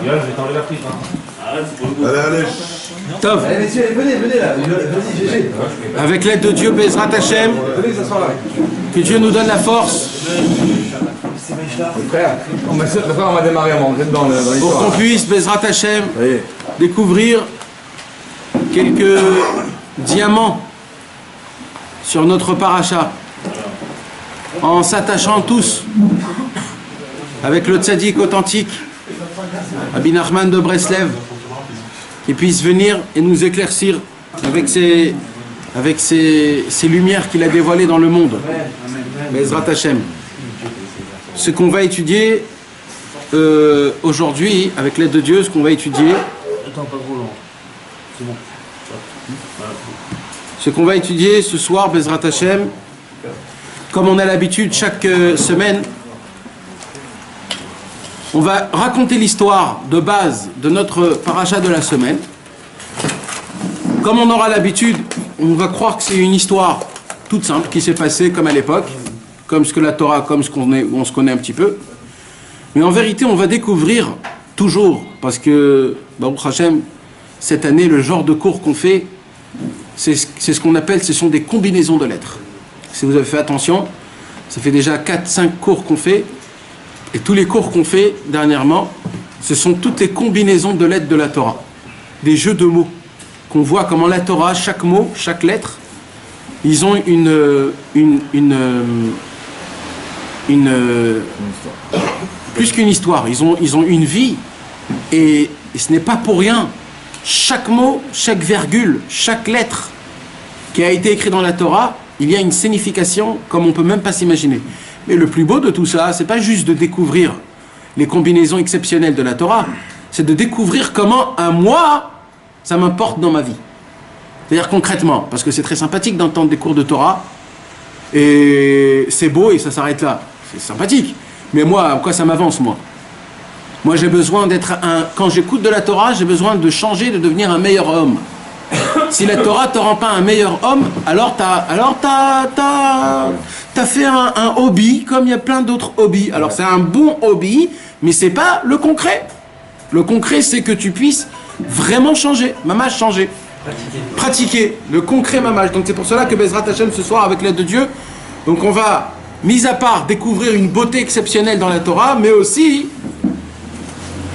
Yann, je vais t'enlever la prise. Allez, allez. Tov. Allez, messieurs, venez là. Vas-y, GG. Avec l'aide de Dieu, Bezrat Hashem, Venez s'asseoir là. que Dieu nous donne la force Frère, on va démarrer, on va rentrer dans pour l'histoire. qu'on puisse, Bezrat Hashem, Allez. découvrir quelques diamants sur notre paracha, en s'attachant tous avec le tzaddik authentique, Rabbi Nachman de Breslev, qui puisse venir et nous éclaircir avec ces lumières qu'il a dévoilées dans le monde. Bezrat Hashem. Ce qu'on va étudier aujourd'hui, avec l'aide de Dieu, ce qu'on va étudier, Attends, pas trop long. C'est bon. ce qu'on va étudier ce soir, Bezrat Hashem, comme on a l'habitude chaque semaine, on va raconter l'histoire de base de notre paracha de la semaine. Comme on aura l'habitude, on va croire que c'est une histoire toute simple qui s'est passée comme à l'époque, comme ce que la Torah, comme ce on se connaît un petit peu. Mais en vérité, on va découvrir toujours, parce que Baruch Hashem, cette année, le genre de cours qu'on fait, c'est ce qu'on appelle, ce sont des combinaisons de lettres. Si vous avez fait attention, ça fait déjà 4-5 cours qu'on fait, et tous les cours qu'on fait dernièrement, ce sont toutes les combinaisons de lettres de la Torah, des jeux de mots, qu'on voit comment la Torah, chaque mot, chaque lettre, ils ont plus qu'une histoire, ils ont une vie, et ce n'est pas pour rien. Chaque mot, chaque virgule, chaque lettre qui a été écrite dans la Torah, il y a une signification comme on ne peut même pas s'imaginer. Mais le plus beau de tout ça, c'est pas juste de découvrir les combinaisons exceptionnelles de la Torah, c'est de découvrir comment un moi, ça m'importe dans ma vie. C'est-à-dire concrètement, parce que c'est très sympathique d'entendre des cours de Torah, et c'est beau et ça s'arrête là. C'est sympathique. Mais moi, quoi ça m'avance, moi? Moi, j'ai besoin d'être quand j'écoute de la Torah, j'ai besoin de changer, de devenir un meilleur homme. Si la Torah ne te rend pas un meilleur homme, alors t'as fait un hobby, comme il y a plein d'autres hobbies. Alors c'est un bon hobby, mais c'est pas le concret. Le concret, c'est que tu puisses vraiment changer, mamash changer. Pratiquer, le concret mamash. Donc c'est pour cela que Bezrat Hashem ce soir, avec l'aide de Dieu, donc on va, mis à part découvrir une beauté exceptionnelle dans la Torah, mais aussi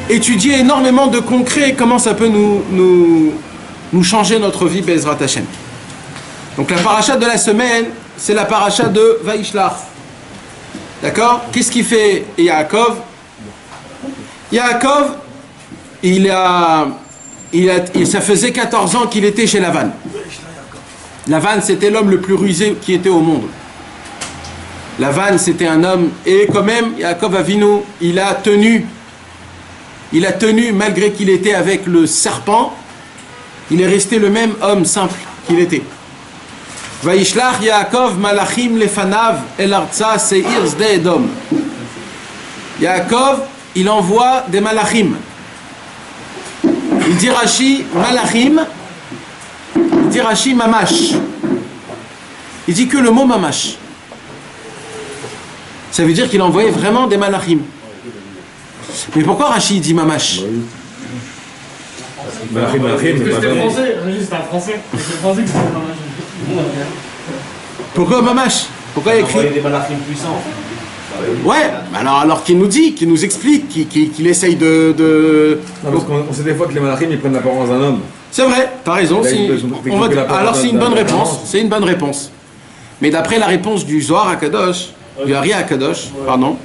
étudier énormément de concret, comment ça peut nous changer notre vie, Bezrat Hashem. Donc la paracha de la semaine, c'est la paracha de Vaishlach. D'accord? Qu'est-ce qu'il fait Yaakov? Yaakov, ça faisait 14 ans qu'il était chez Lavan. Lavan, c'était l'homme le plus rusé qui était au monde. Lavan, c'était un homme, et quand même, Yaakov Avinu, il a tenu, malgré qu'il était avec le serpent, il est resté le même homme simple qu'il était. Vaishlach Yaakov malachim lefanav el artsa seir sde Edom. Yaakov, il envoie des malachim. Il dit Rashi malachim, il dit Rashi mamash. Il dit que le mot mamash. Ça veut dire qu'il envoyait vraiment des malachim. Mais pourquoi Rashi dit mamash? Malachim, c'était français, c'est un français. C'est français que c'était mamash. Pourquoi mamash? Pourquoi il écrit des malachim puissants. Ouais, alors qu'il nous dit, qu'il nous explique, qu'il essaye de... Non, parce qu'on sait des fois que les malachim ils prennent l'apparence d'un homme. C'est vrai, t'as raison. Alors c'est une bonne réponse. C'est une bonne réponse. Mais d'après la réponse du Zohar HaKadosh, du Ari HaKadosh, pardon,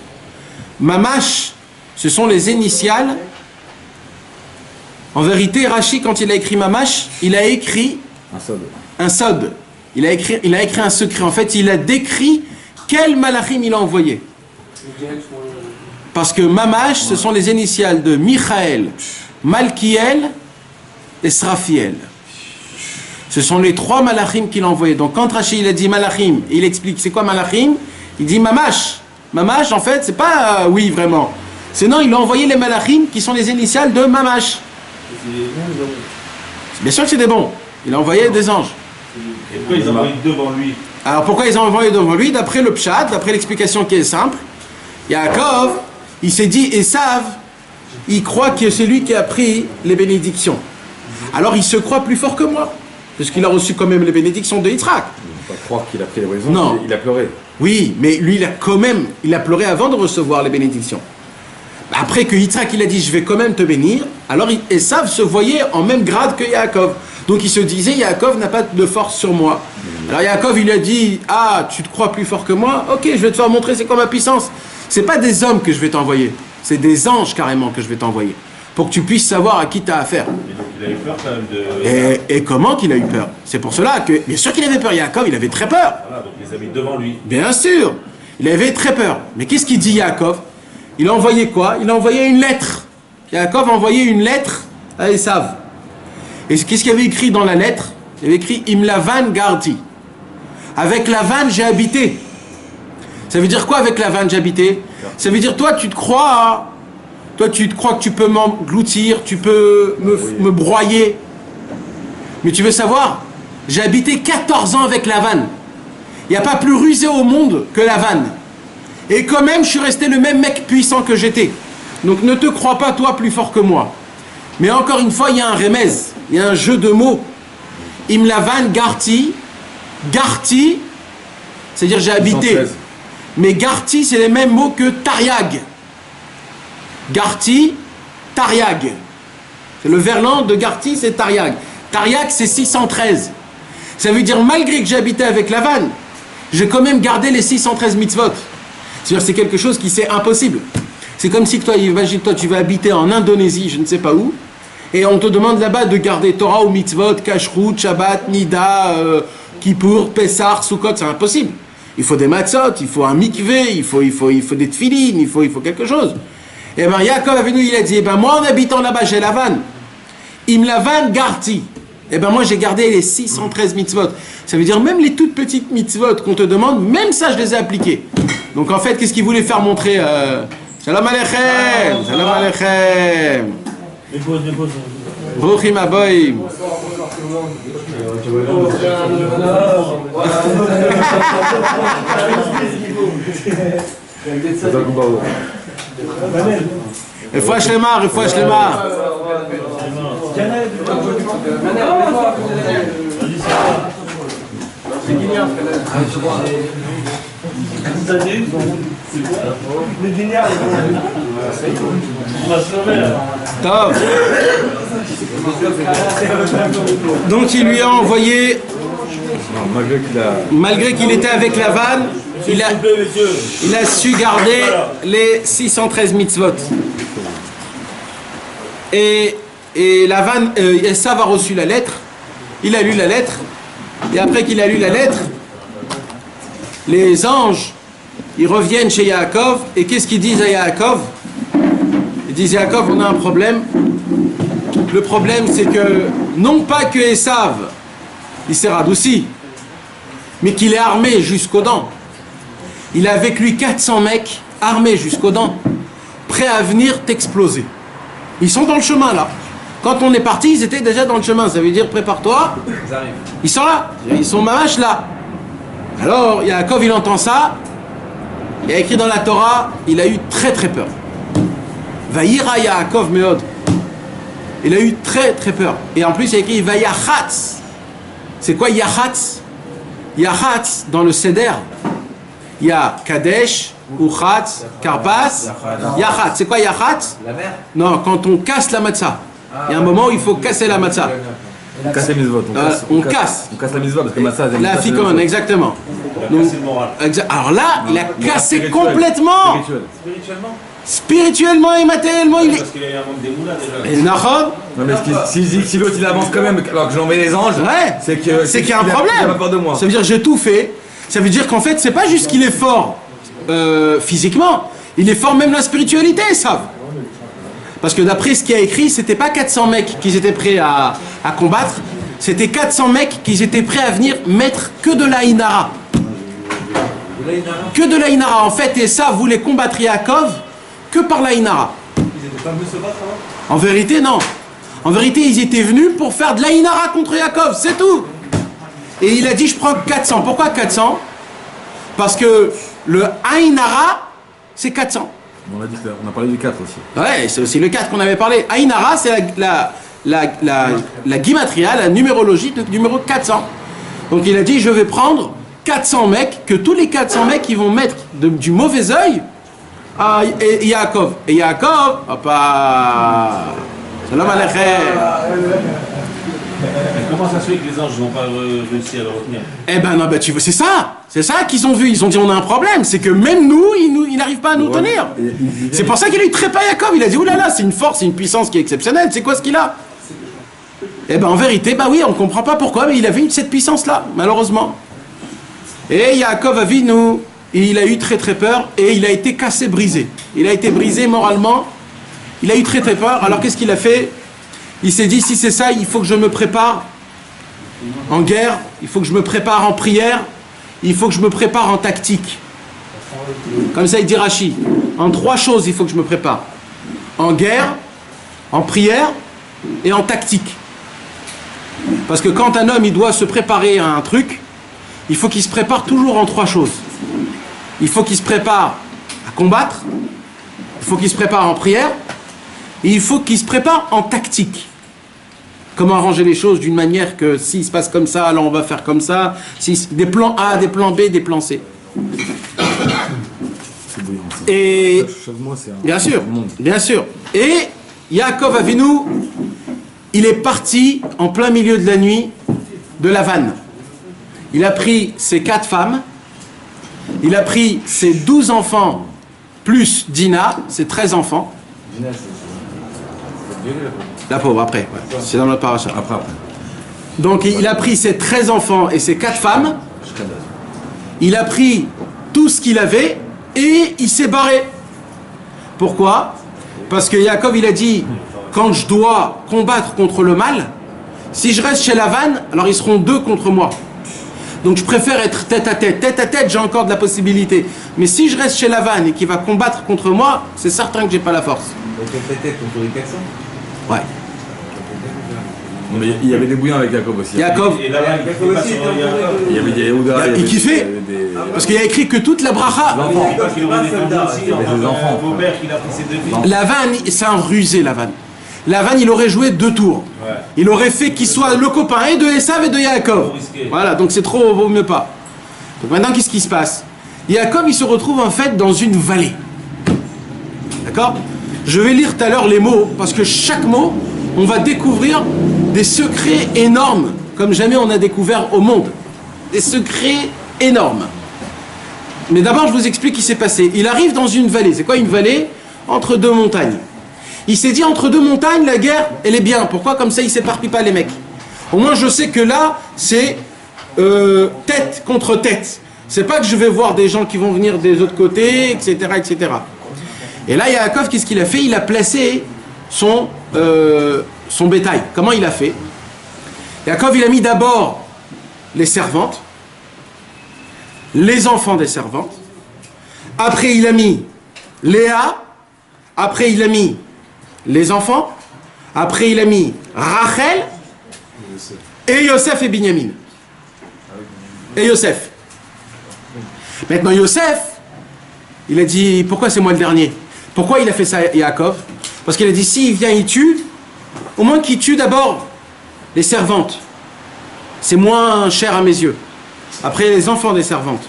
mamash, ce sont les initiales. En vérité, Rashi, quand il a écrit mamash, il a écrit un sod. Il a écrit un secret. En fait, il a décrit quel malachim il a envoyé. Parce que mamash, ce sont les initiales de Michael, Malkiel et Srafiel. Ce sont les 3 malachim qu'il a envoyés. Donc quand Rashi il a dit malachim, il explique c'est quoi malachim, il dit mamash. Mamash, en fait, c'est pas oui vraiment. Sinon, il a envoyé les malachim qui sont les initiales de mamash. Bien sûr que c'est des bons. Il a envoyé des anges. Et pourquoi ils ont envoyé devant lui? Alors pourquoi ils ont envoyé devant lui? D'après le pshat, d'après l'explication qui est simple, Yaakov, il s'est dit Esav, il croit que c'est lui qui a pris les bénédictions. Alors il se croit plus fort que moi, parce qu'il a reçu quand même les bénédictions de Yitzhak. On peut pas croire qu'il a pris les raisons, Non. il a pleuré. Oui, mais lui, il a pleuré avant de recevoir les bénédictions. Après que Yitzhak, il a dit, je vais quand même te bénir, alors Esav se voyait en même grade que Yaakov. Donc il se disait, Yaakov n'a pas de force sur moi. Alors Yaakov, il a dit, ah, tu te crois plus fort que moi? Ok, je vais te faire montrer c'est quoi ma puissance. C'est pas des hommes que je vais t'envoyer, c'est des anges carrément que je vais t'envoyer, pour que tu puisses savoir à qui tu as affaire. Et donc il a eu peur quand même de. Et comment qu'il a eu peur? C'est pour cela que, bien sûr qu'il avait peur, Yaakov, il avait très peur. Voilà, donc il les a mis devant lui. Bien sûr, il avait très peur. Mais qu'est-ce qu'il dit Yaakov? Il a envoyé quoi? Il a envoyé une lettre. Yaakov a envoyé une lettre à Esav. Et qu'est-ce qu'il y avait écrit dans la lettre? Il y avait écrit Im Lavan Garti. Avec Lavan, j'ai habité. Ça veut dire quoi avec Lavan, j'ai habité? Ça veut dire toi, tu te crois que tu peux m'engloutir, tu peux me broyer. Mais tu veux savoir? J'ai habité 14 ans avec Lavan. Il n'y a pas plus rusé au monde que Lavan. Et quand même, je suis resté le même mec puissant que j'étais. Donc ne te crois pas, toi, plus fort que moi. Mais encore une fois, il y a un remez, il y a un jeu de mots. Im Lavan Garti. Garti, c'est-à-dire j'ai habité. 113. Mais Garti, c'est les mêmes mots que Tariag. Garti, Tariag. C'est le verlan de Garti, c'est Tariag. Tariag, c'est 613. Ça veut dire, malgré que j'habitais avec Lavan, j'ai quand même gardé les 613 mitzvot. C'est-à-dire, c'est quelque chose qui c'est impossible. C'est comme si toi, imagine-toi, tu vas habiter en Indonésie, je ne sais pas où, et on te demande là-bas de garder Torah ou mitzvot, Kashrut, Shabbat, Nida, Kippour, Pessah, Sukkot, c'est impossible. Il faut des matzot, il faut un mikvé, il faut des tfilines, il faut quelque chose. Et bien, Yaakov est venu, il a dit, eh ben moi, en habitant là-bas, j'ai Lavan. Im Lavan Garti. Eh ben moi, j'ai gardé les 613 mitzvot. Ça veut dire, même les toutes petites mitzvot qu'on te demande, même ça, je les ai appliquées. Donc, en fait, qu'est-ce qu'il voulait faire montrer Shalom Aleichem, Shalom Aleichem. Dépose. Bruchim Aboim. Refoua shlema, refoua shlema. Top. Donc il lui a envoyé, Non, malgré qu'il était avec Lavan, il a su garder les 613 mitzvot. Et Lavan, Esav a reçu la lettre, il a lu la lettre, et après qu'il a lu la lettre, les anges, ils reviennent chez Yaakov, et qu'est-ce qu'ils disent à Yaakov? Ils disent, Yaakov, on a un problème. Le problème, c'est que, non pas que Esav, il s'est radouci, mais qu'il est armé jusqu'aux dents. Il a avec lui 400 mecs, armés jusqu'aux dents, prêts à venir t'exploser. Ils sont dans le chemin, là. Quand on est parti, ils étaient déjà dans le chemin. Ça veut dire, prépare-toi. Ils sont là. Ils sont mamash là. Alors, Yaakov, il entend ça. Il a écrit dans la Torah, il a eu très très peur. Vayira Yaakov meod. Il a eu très très peur. Et en plus, il a écrit Vayachatz. C'est quoi Yachatz? Yachatz, dans le Seder, il y a Kadesh, Uchatz, Karpas, Yachatz. C'est quoi Yachatz? La mer. Non, quand on casse la matzah. Il y a un moment où il faut casser la matzah. On casse les mitzvot. On casse. On casse la mitzvot parce que Massa. La ficon, exactement. Donc, C'est le moral. alors là, il a cassé spirituel. complètement. Spirituellement. Spirituellement et matériellement, il est. Parce qu'il y a eu un manque d'émoula déjà. Et Nahon, Non mais si l'autre il avance quand même alors que j'ai envoyé les anges, ouais, c'est qu'il y a un problème. Il a pas peur de moi. Ça veut dire j'ai tout fait. Ça veut dire qu'en fait, c'est pas juste qu'il est fort physiquement, il est fort même la spiritualité, ça. Parce que d'après ce qu'il a écrit, c'était pas 400 mecs qui étaient prêts à combattre, c'était 400 mecs qui étaient prêts à venir mettre que de la Inara. Que de la Inara. En fait, et ça voulait combattre Yaakov que par la Inara. En vérité, non. En vérité, ils étaient venus pour faire de la Inara contre Yaakov, c'est tout. Et il a dit, je prends 400. Pourquoi 400? Parce que le Ainara, c'est 400. On a parlé du 4 aussi. Ouais, c'est aussi le 4 qu'on avait parlé. Ainara, c'est la guimatria, la numérologie du numéro 400. Donc il a dit, je vais prendre 400 mecs, que tous les 400 mecs ils vont mettre du mauvais œil à Yaakov. Et Yaakov, papa, salam aleichem. Mais comment ça se fait que les anges n'ont pas réussi à le retenir? Eh ben non, ben tu vois, c'est ça qu'ils ont vu. Ils ont dit on a un problème, c'est que même nous, ils n'arrivent pas à nous tenir. C'est pour ça qu'il a eu trépas Yaakov. Il a dit oulala, c'est une force, c'est une puissance qui est exceptionnelle. C'est quoi ce qu'il a? Eh ben en vérité, bah oui, on comprend pas pourquoi, mais il avait eu cette puissance-là, malheureusement. Et Yaakov a vu nous, il a eu très très peur et il a été cassé, brisé. Il a été brisé moralement. Il a eu très très peur. Alors qu'est-ce qu'il a fait? Il s'est dit, si c'est ça, il faut que je me prépare en guerre, il faut que je me prépare en prière, il faut que je me prépare en tactique. Comme ça, il dit Rachi. En 3 choses, il faut que je me prépare. En guerre, en prière et en tactique. Parce que quand un homme, il doit se préparer à un truc, il faut qu'il se prépare toujours en 3 choses. Il faut qu'il se prépare à combattre, il faut qu'il se prépare en prière, et il faut qu'il se prépare en tactique. Comment arranger les choses d'une manière que s'il se passe comme ça, alors on va faire comme ça. Des plans A, des plans B, des plans C. Et bien sûr, bien sûr. Et Yaakov Avinu, il est parti en plein milieu de la nuit de la vanne. Il a pris ses 4 femmes, il a pris ses 12 enfants plus Dina, ses 13 enfants. La pauvre, après, ouais. C'est dans notre paracha. Après. Donc il a pris ses 13 enfants et ses 4 femmes. Il a pris tout ce qu'il avait et il s'est barré. Pourquoi? Parce que Yaakov, il a dit, quand je dois combattre contre le mal, si je reste chez Lavan, alors ils seront 2 contre moi. Donc je préfère être tête à tête. Tête à tête, j'ai encore de la possibilité. Mais si je reste chez Lavan et qu'il va combattre contre moi, c'est certain que j'ai pas la force. Donc tête à tête contre les 400? Ouais. Mais il y avait des bouillons avec Jacob aussi. Yaakov, Et là, Il y avait des Yehuda, il kiffait. Parce qu'il y a écrit que toute la bracha. Lavan, c'est un rusé, Lavan. Lavan, il aurait joué 2 tours. Ouais. Il aurait fait qu'il soit le copain et de Esav et de Yaakov. Voilà, donc c'est trop, vaut mieux pas. Donc maintenant, qu'est-ce qui se passe? Yaakov, il se retrouve en fait dans une vallée. D'accord? Je vais lire tout à l'heure les mots, parce que chaque mot, on va découvrir des secrets énormes, comme jamais on a découvert au monde. Des secrets énormes. Mais d'abord, je vous explique ce qui s'est passé. Il arrive dans une vallée. C'est quoi une vallée? Entre 2 montagnes. Il s'est dit, entre 2 montagnes, la guerre, elle est bien. Pourquoi? Comme ça, ils ne s'éparpillent pas, les mecs. Au moins, je sais que là, c'est tête contre tête. C'est pas que je vais voir des gens qui vont venir des autres côtés, etc., etc. Et là, Yaakov, qu'est-ce qu'il a fait? Il a placé son bétail. Comment il a fait? Yaakov, il a mis d'abord les servantes, les enfants des servantes. Après, il a mis Léa. Après, il a mis les enfants. Après, il a mis Rachel et Yosef et Binyamin. Et Yosef. Maintenant, Yosef, il a dit, pourquoi c'est moi le dernier? Pourquoi il a fait ça, Yaakov? Parce qu'il a dit, s'il vient, il tue, au moins qu'il tue d'abord les servantes. C'est moins cher à mes yeux. Après, les enfants des servantes.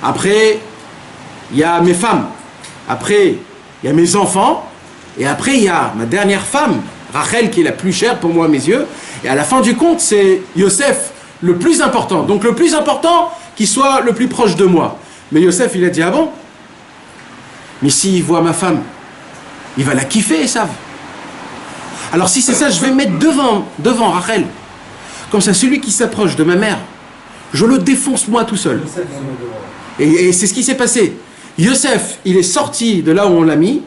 Après, il y a mes femmes. Après, il y a mes enfants. Et après, il y a ma dernière femme, Rachel, qui est la plus chère pour moi à mes yeux. Et à la fin du compte, c'est Yosef le plus important. Donc le plus important, qu'il soit le plus proche de moi. Mais Yosef, il a dit, ah bon? Mais s'il voit ma femme, il va la kiffer, Esav. Alors si c'est ça, je vais me mettre devant Rachel. Comme ça, celui qui s'approche de ma mère, je le défonce moi tout seul. Et c'est ce qui s'est passé. Yosef, il est sorti de là où on l'a mis,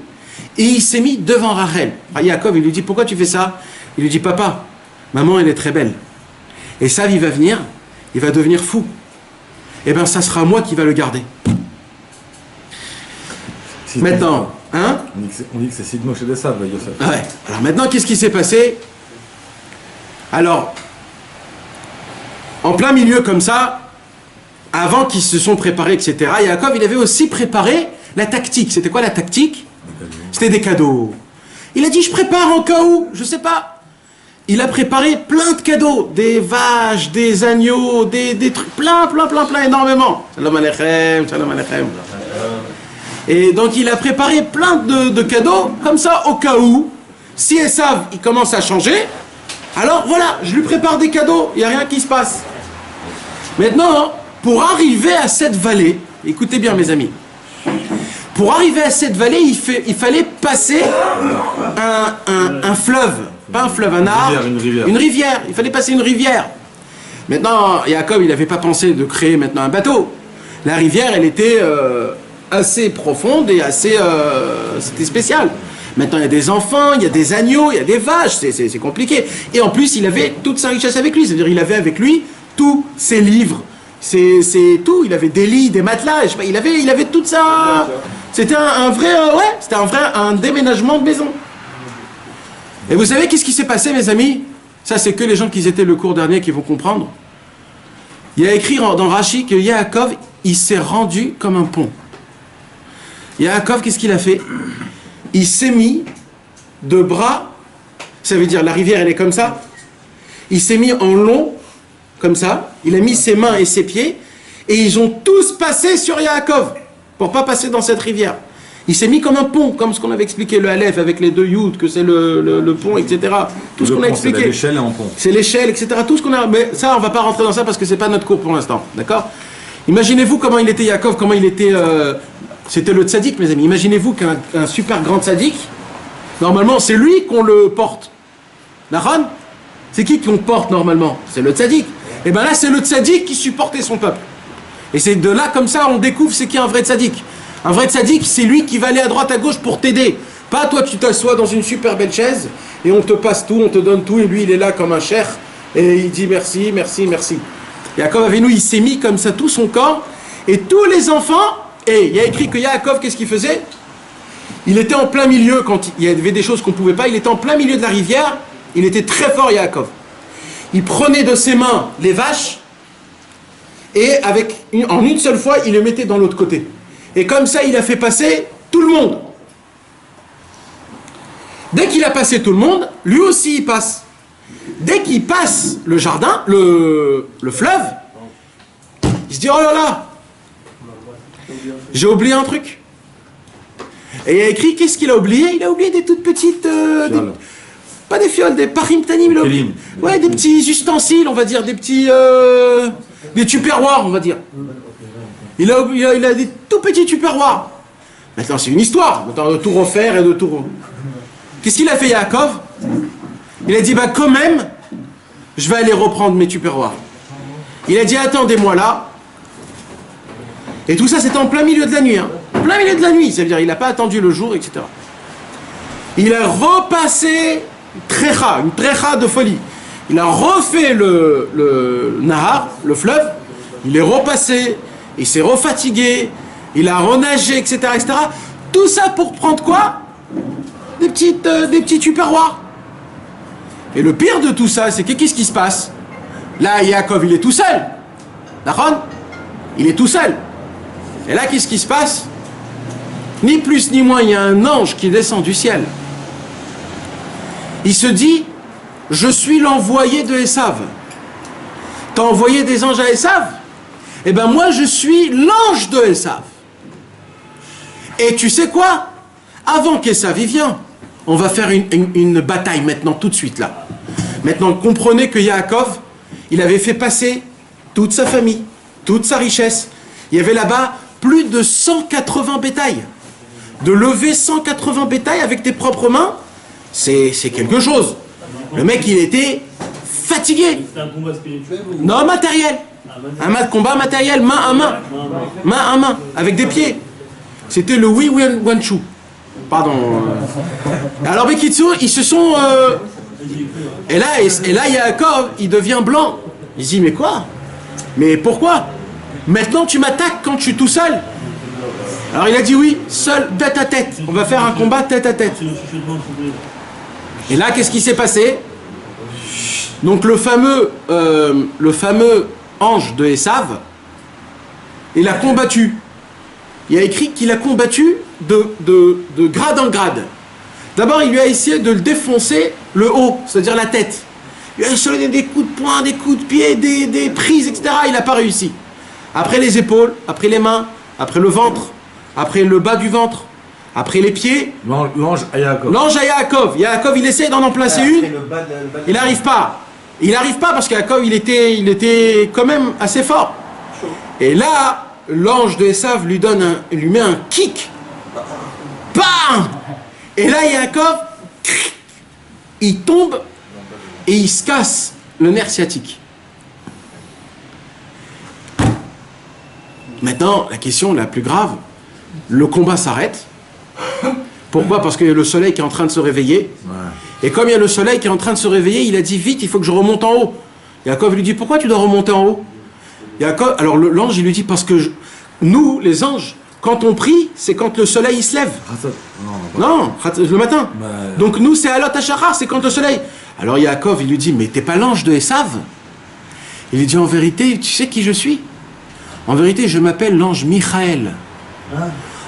et il s'est mis devant Rachel. Yaakov, il lui dit, pourquoi tu fais ça? Il lui dit, papa, maman, elle est très belle. Et Esav, il va venir, il va devenir fou. Eh bien, ça sera moi qui va le garder. Maintenant, hein? On dit que c'est Sidmo chez Esav, Yosef. Ouais. Alors maintenant, qu'est-ce qui s'est passé? Alors, en plein milieu comme ça, avant qu'ils se sont préparés, etc., Yaakov, il avait aussi préparé la tactique. C'était quoi la tactique? C'était des cadeaux. Il a dit, je prépare en cas où, je sais pas. Il a préparé plein de cadeaux, des vaches, des agneaux, des trucs, plein, énormément. Salam aleichem, salam aleichem. Et donc il a préparé plein de cadeaux, comme ça, au cas où, si Esav, il commence à changer, alors voilà, je lui prépare des cadeaux, il n'y a rien qui se passe. Maintenant, pour arriver à cette vallée, écoutez bien mes amis, pour arriver à cette vallée, il fallait passer un fleuve, pas un fleuve, un arbre, une rivière, il fallait passer une rivière. Maintenant, Yaakov, il n'avait pas pensé de créer maintenant un bateau. La rivière, elle était assez profonde et assez... c'était spécial. Maintenant, il y a des enfants, il y a des agneaux, il y a des vaches, c'est compliqué. Et en plus, il avait toute sa richesse avec lui, c'est-à-dire il avait avec lui tous ses livres, c'est tout, il avait des lits, des matelas, je sais pas, il avait toute ça. C'était un vrai, c'était un déménagement de maison. Et vous savez qu'est-ce qui s'est passé, mes amis? Ça, c'est que les gens qui étaient le cours dernier qui vont comprendre. Il y a écrit dans Rashi que Yaakov, il s'est rendu comme un pont. Yaakov, qu'est-ce qu'il a fait? Il s'est mis de bras, ça veut dire la rivière, elle est comme ça. Il s'est mis en long, comme ça. Il a mis ses mains et ses pieds, et ils ont tous passé sur Yaakov, pour pas passer dans cette rivière. Il s'est mis comme un pont, comme ce qu'on avait expliqué, le Aleph, avec les deux Yud, que c'est le pont, etc. Tout ce qu'on a expliqué. C'est l'échelle et en pont. C'est l'échelle, etc. Tout ce qu'on a... Mais ça, on va pas rentrer dans ça parce que c'est pas notre cours pour l'instant. D'accord? Imaginez-vous comment il était Yaakov, comment il était... C'était le tzaddik, mes amis. Imaginez-vous qu'un super grand tzaddik, normalement, c'est lui qu'on le porte. Naran? C'est qui qu'on porte normalement? C'est le tzaddik. Et bien là, c'est le tzaddik qui supportait son peuple. Et c'est de là, comme ça, on découvre c'est qui un vrai tzaddik. Un vrai tzaddik, c'est lui qui va aller à droite, à gauche pour t'aider. Pas toi, tu t'assois dans une super belle chaise et on te passe tout, on te donne tout, et lui, il est là comme un cheikh et il dit merci, merci, merci. Yaakov Avinu, il s'est mis comme ça tout son corps, et tous les enfants, et il y a écrit que Yaakov, qu'est-ce qu'il faisait? Il était en plein milieu, quand il y avait des choses qu'on ne pouvait pas, il était en plein milieu de la rivière, il était très fort, Yaakov. Il prenait de ses mains les vaches, et en une seule fois, il les mettait dans l'autre côté. Et comme ça, il a fait passer tout le monde. Dès qu'il a passé tout le monde, lui aussi il passe. Dès qu'il passe le jardin, le fleuve, il se dit, oh là là, j'ai oublié un truc. Et il a écrit, qu'est-ce qu'il a oublié? Il a oublié des toutes petites... pas des fioles, des parimtanim. Ouais, des petits ustensiles, on va dire, des petits... des tupperwares, on va dire. Il a des tout petits tupperwares. Maintenant, c'est une histoire. Maintenant, de tout refaire et de tout... Qu'est-ce qu'il a fait, Yaakov? Il a dit, bah quand même, je vais aller reprendre mes tupperwares. Il a dit, attendez-moi là. Et tout ça, c'était en plein milieu de la nuit. Hein. En plein milieu de la nuit. C'est-à-dire, il n'a pas attendu le jour, etc. Il a repassé une trecha de folie. Il a refait le Nahar, le fleuve. Il est repassé. Il s'est refatigué. Il a renagé, etc., etc. Tout ça pour prendre quoi? Des petits tupperwares. Et le pire de tout ça, c'est que qu'est-ce qui se passe? Là, Yaakov, il est tout seul. D'accord? Il est tout seul. Et là, qu'est-ce qui se passe? Ni plus ni moins, il y a un ange qui descend du ciel. Il se dit, je suis l'envoyé de Esav. T'as envoyé des anges à Esav? Eh bien, moi, je suis l'ange de Esav. Et tu sais quoi? Avant qu'Esav y vienne, on va faire une bataille maintenant, tout de suite, là. Maintenant, comprenez que Yaakov, il avait fait passer toute sa famille, toute sa richesse. Il y avait là-bas plus de 180 bétails. De lever 180 bétails avec tes propres mains, c'est quelque chose. Le mec, il était fatigué. C'était un combat spirituel ou... Non, matériel. Un combat matériel, main à main. Main à main, avec des pieds. C'était le Wei Wen Chu. Pardon. Alors, Bekitsu, ils se sont... Et là, Yaakov, il devient blanc. Il se dit, mais quoi? Mais pourquoi? Maintenant, tu m'attaques quand je suis tout seul? Alors, il a dit oui, seul, tête à tête. On va faire un combat tête à tête. Et là, qu'est-ce qui s'est passé? Donc, le fameux ange de Esav, il a combattu. Il a écrit qu'il a combattu de grade en grade. D'abord, il lui a essayé de le défoncer le haut, c'est-à-dire la tête. Il a donné des coups de poing, des coups de pied, des prises, etc. Il n'a pas réussi. Après les épaules, après les mains, après le ventre, après le bas du ventre, après les pieds. L'ange à Yaakov. L'ange à Yaakov. Yaakov, il essaie d'en placer une. Il n'arrive pas. Il n'arrive pas parce qu'Yaakov, il était quand même assez fort. Et là, l'ange de Esav lui met un kick. Bam! Et là, Yaakov, il tombe et il se casse le nerf sciatique. Maintenant, la question la plus grave, le combat s'arrête. Pourquoi? Parce qu'il y a le soleil qui est en train de se réveiller. Et comme il y a le soleil qui est en train de se réveiller, il a dit vite, il faut que je remonte en haut. Yaakov lui dit, pourquoi tu dois remonter en haut? Yaakov, alors l'ange, il lui dit, parce que nous, les anges, quand on prie, c'est quand le soleil il se lève. Non, le matin. Donc nous, c'est Alot Hashachar, c'est quand le soleil. Alors Yaakov, il lui dit, mais t'es pas l'ange de Esav? Il lui dit, en vérité, tu sais qui je suis? En vérité, je m'appelle l'ange Michaël.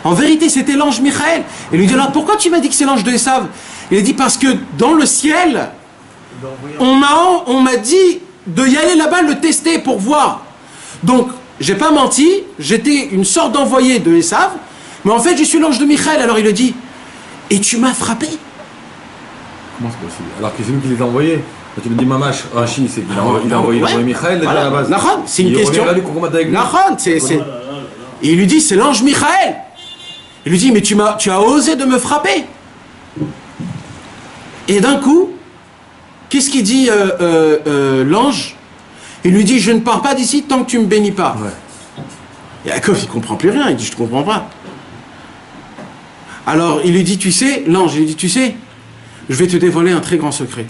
En vérité, c'était l'ange Michaël. Et il lui dit, alors pourquoi tu m'as dit que c'est l'ange de Esav? Il a dit, parce que dans le ciel, on m'a dit de y aller là-bas, le tester pour voir. Donc, j'ai pas menti, j'étais une sorte d'envoyé de Esav, mais en fait, je suis l'ange de Michaël. Alors il lui dit, et tu m'as frappé? Comment c'est possible? Alors que c'est lui qui les a envoyés. Quand tu me dis Mamash, Rashi, c'est qu'il a envoyé Michaël déjà à la base. Nahon, c'est une question. Nahon, et il lui dit, c'est l'ange Michaël. Il lui dit, mais tu as osé de me frapper. Et d'un coup, qu'est-ce qu'il dit l'ange? Il lui dit, je ne pars pas d'ici tant que tu ne me bénis pas. Et Yaakov, il ne comprend plus rien, il dit, je ne te comprends pas. Alors il lui dit, tu sais, l'ange, il lui dit, tu sais, je vais te dévoiler un très grand secret.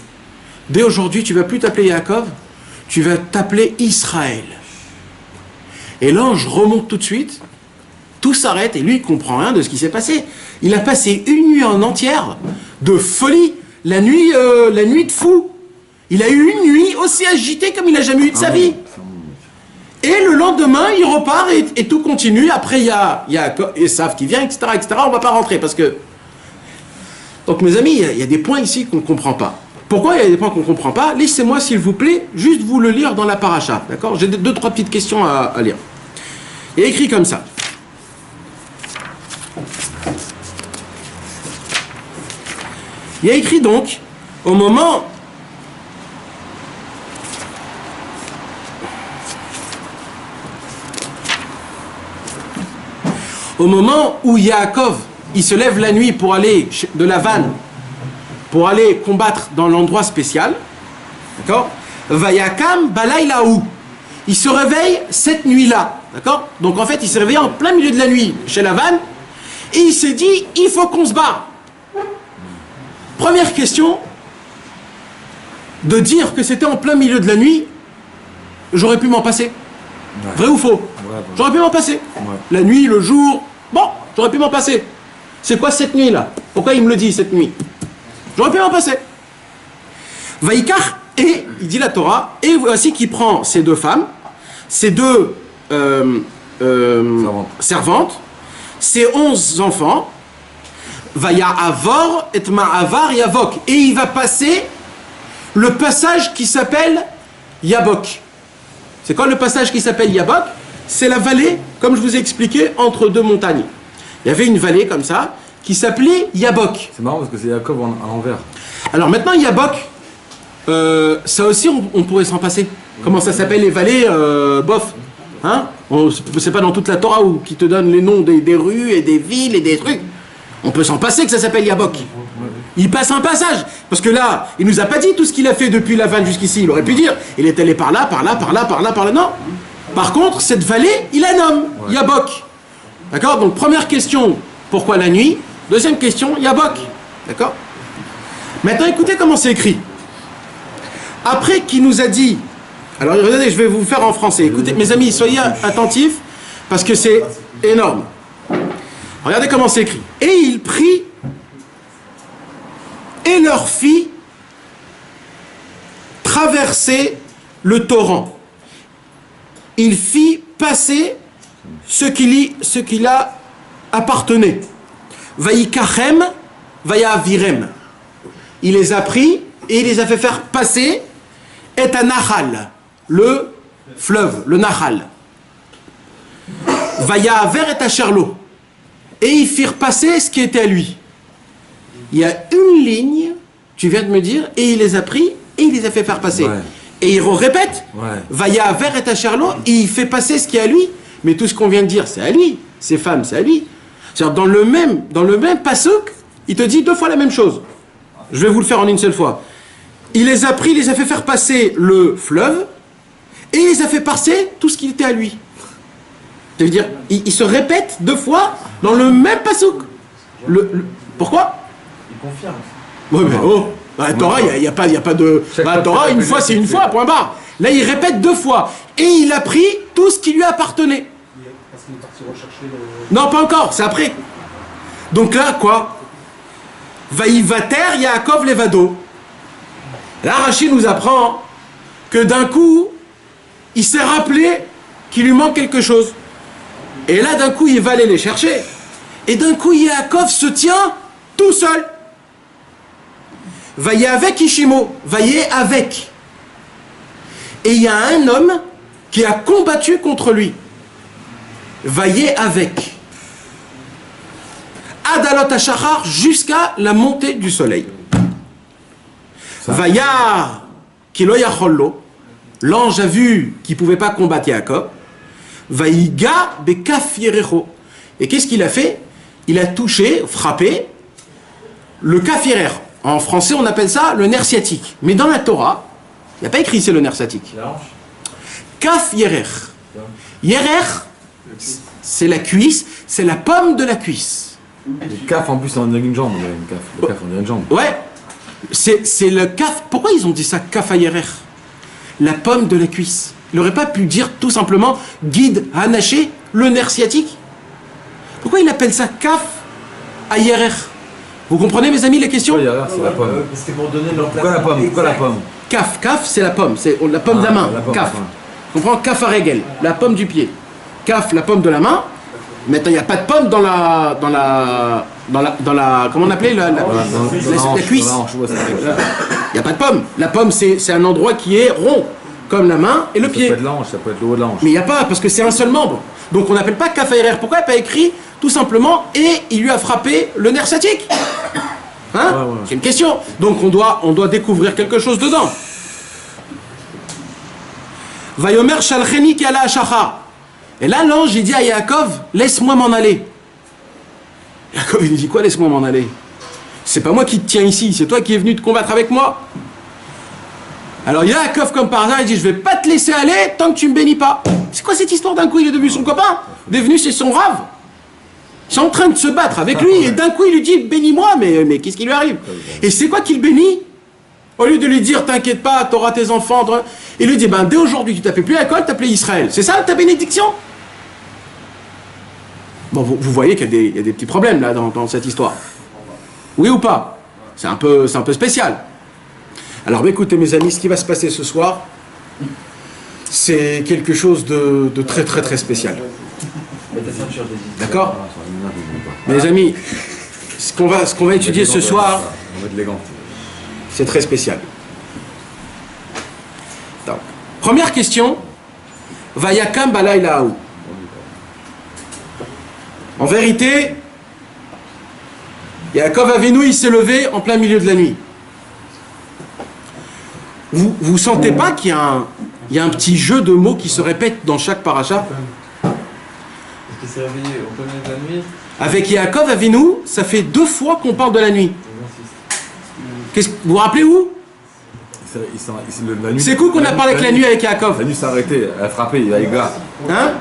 Dès aujourd'hui, tu ne vas plus t'appeler Yaakov, tu vas t'appeler Israël. Et l'ange remonte tout de suite, tout s'arrête, et lui, il ne comprend rien de ce qui s'est passé. Il a passé une nuit en entière de folie, la nuit de fou. Il a eu une nuit aussi agitée comme il n'a jamais eu de sa vie. Et le lendemain, il repart et tout continue. Après, il y a Esav qui vient, etc., etc. On ne va pas rentrer parce que... Donc, mes amis, il y a des points ici qu'on ne comprend pas. Pourquoi il y a des points qu'on ne comprend pas? Laissez-moi, s'il vous plaît, juste vous le lire dans la paracha. D'accord? J'ai deux, trois petites questions à lire. Il y a écrit comme ça. Il y a écrit donc, au moment où Yaakov, il se lève la nuit pour aller de la vanne, pour aller combattre dans l'endroit spécial, d'accord? Vayakam balaylaou. Il se réveille cette nuit-là, d'accord? Donc en fait, il s'est réveillé en plein milieu de la nuit chez la vanne, et il s'est dit, il faut qu'on se barre. Première question, de dire que c'était en plein milieu de la nuit, j'aurais pu m'en passer. Vrai ou faux? J'aurais pu m'en passer. La nuit, le jour, bon, j'aurais pu m'en passer. C'est quoi cette nuit-là? Pourquoi il me le dit cette nuit? J'aurais pu m'en passer. Vaïkar, et il dit la Torah, et voici qu'il prend ces deux femmes, ces deux servantes, ses 11 enfants, Vaya avor et ma'avar yavok. Et il va passer le passage qui s'appelle Yabok. C'est quoi le passage qui s'appelle Yabok? C'est la vallée, comme je vous ai expliqué, entre deux montagnes. Il y avait une vallée comme ça, qui s'appelait Yabok. C'est marrant parce que c'est Yaakov à l'envers. Alors maintenant, Yabok, ça aussi, on pourrait s'en passer. Comment ça s'appelle les vallées bof, hein? C'est pas dans toute la Torah où qui te donne les noms des rues et des villes et des trucs. On peut s'en passer que ça s'appelle Yabok. Il passe un passage. Parce que là, il nous a pas dit tout ce qu'il a fait depuis la vanne jusqu'ici. Il aurait pu dire, il est allé par là, par là, par là, par là, par là. Non. Par contre, cette vallée, il la nomme Yabok. D'accord? Donc, première question, pourquoi la nuit? Deuxième question, Yabok. D'accord? Maintenant, écoutez comment c'est écrit. Après qu'il nous a dit... Alors, regardez, je vais vous faire en français. Écoutez, mes amis, soyez attentifs, parce que c'est énorme. Regardez comment c'est écrit. Et il prit et leur fit traverser le torrent. Il fit passer ce qui a appartenait. Vaïkachem, Vaïavirem. Il les a pris et il les a fait faire passer et à Nahal, le fleuve, le Nahal. Vaïaver et à Sherlo. Et ils firent passer ce qui était à lui. Il y a une ligne, tu viens de me dire, et il les a pris et il les a fait faire passer. Ouais. Et il répète, Ouais. Vaïaver et à Sherlo, et il fait passer ce qui est à lui. Mais tout ce qu'on vient de dire, c'est à lui. Ces femmes, c'est à lui. C'est-à-dire, dans le même pasuk, il te dit deux fois la même chose. Je vais vous le faire en une seule fois. Il les a pris, il les a fait faire passer le fleuve, et il les a fait passer tout ce qui était à lui. C'est-à-dire, il se répète deux fois dans le même pasuk. Pourquoi? Il confirme. Ouais, mais oh, dans la Torah, il n'y a pas de... Dans la Torah, une fois, c'est une fois, point barre. Là, il répète deux fois. Et il a pris tout ce qui lui appartenait. Parce qu'il est parti rechercher Non, pas encore, c'est après. Donc là, quoi? Vaïvater Yaakov Levado. Là, Rachid nous apprend que d'un coup, il s'est rappelé qu'il lui manque quelque chose. Et là, d'un coup, il va aller les chercher. Et d'un coup, Yaakov se tient tout seul. Vaillé avec Ishimo, vaillé avec. Et il y a un homme qui a combattu contre lui. Vaillé avec. Adalot Hashachar jusqu'à la montée du soleil. Vaillard Kiloyachollo, l'ange a vu qu'il ne pouvait pas combattre Yaakov. Vaïga Bekaf Yerecho. Et qu'est-ce qu'il a fait? Il a touché, frappé, le kaf yerer. En français, on appelle ça le nerf sciatique. Mais dans la Torah, il n'y a pas écrit c'est le nerf sciatique. Kaf yerer. Yerer, c'est la cuisse, c'est la pomme de la cuisse. Le caf en plus on dirait une jambe, le caf on dirait une jambe. Ouais, c'est le kaf. Pourquoi ils ont dit ça, kaf yerer? La pomme de la cuisse. Il n'aurait pas pu dire tout simplement guide hanaché, le nerf sciatique? Pourquoi il appelle ça kaf yerer? Vous comprenez, mes amis, les questions? Pourquoi yerer, c'est la pomme? C'était pour donner leur Pourquoi la pomme? Pourquoi la pomme? Kaf, c'est la pomme, c'est la pomme de la main. la pomme, Kaf. ouais. On prend kaf à régel, la pomme du pied. Kaf, la pomme de la main. Maintenant, il n'y a pas de pomme dans la comment on appelait la cuisse. Il n'y a pas de pomme. La pomme, c'est un endroit qui est rond, comme la main et le Ça pied. peut être l'ange, ça peut être le haut de l'ange. Mais il n'y a pas, parce que c'est un seul membre. Donc on n'appelle pas kaf yerer. Pourquoi il n'y a pas écrit tout simplement et il lui a frappé le nerf sciatique? Hein? Ouais. C'est une question. Donc on doit découvrir quelque chose dedans. Vayomer shalcheni ki ala hashachar. Et là l'ange il dit à Yaakov, laisse-moi m'en aller. Yaakov il lui dit quoi, laisse-moi m'en aller? C'est pas moi qui te tiens ici, c'est toi qui es venu te combattre avec moi. Alors Yaakov comme par hasard il dit, je vais pas te laisser aller tant que tu me bénis pas. C'est quoi cette histoire? D'un coup il est devenu son copain, devenu c'est son rave. Ils sont en train de se battre avec lui et d'un coup il lui dit bénis-moi, mais qu'est-ce qui lui arrive? Et c'est quoi qu'il bénit? Au lieu de lui dire t'inquiète pas, t'auras tes enfants, il lui dit ben dès aujourd'hui tu t'appelles plus Yaakov, tu t'appelles Israël. C'est ça ta bénédiction? Bon, vous voyez qu'il y a des petits problèmes là dans cette histoire. Oui ou pas? C'est un peu spécial. Alors écoutez mes amis, ce qui va se passer ce soir, c'est quelque chose de très très très spécial. D'accord? Mes amis, ce qu'on va étudier ce soir, On va mettre les gants. c'est très spécial. Donc, première question, Vayakam balaylaou. En vérité, Yaakov Avinu, il s'est levé en plein milieu de la nuit. Vous sentez pas qu'il y a un petit jeu de mots qui se répète dans chaque paracha? Est-ce qu'il s'est réveillé au plein milieu de la nuit? Avec Yaakov Avinu, ça fait 2 fois qu'on parle de la nuit. Vous vous rappelez où? C'est où qu'on a parlé avec la nuit avec Yaakov? La nuit s'est arrêtée, elle a frappé, il y a les gars. Hein?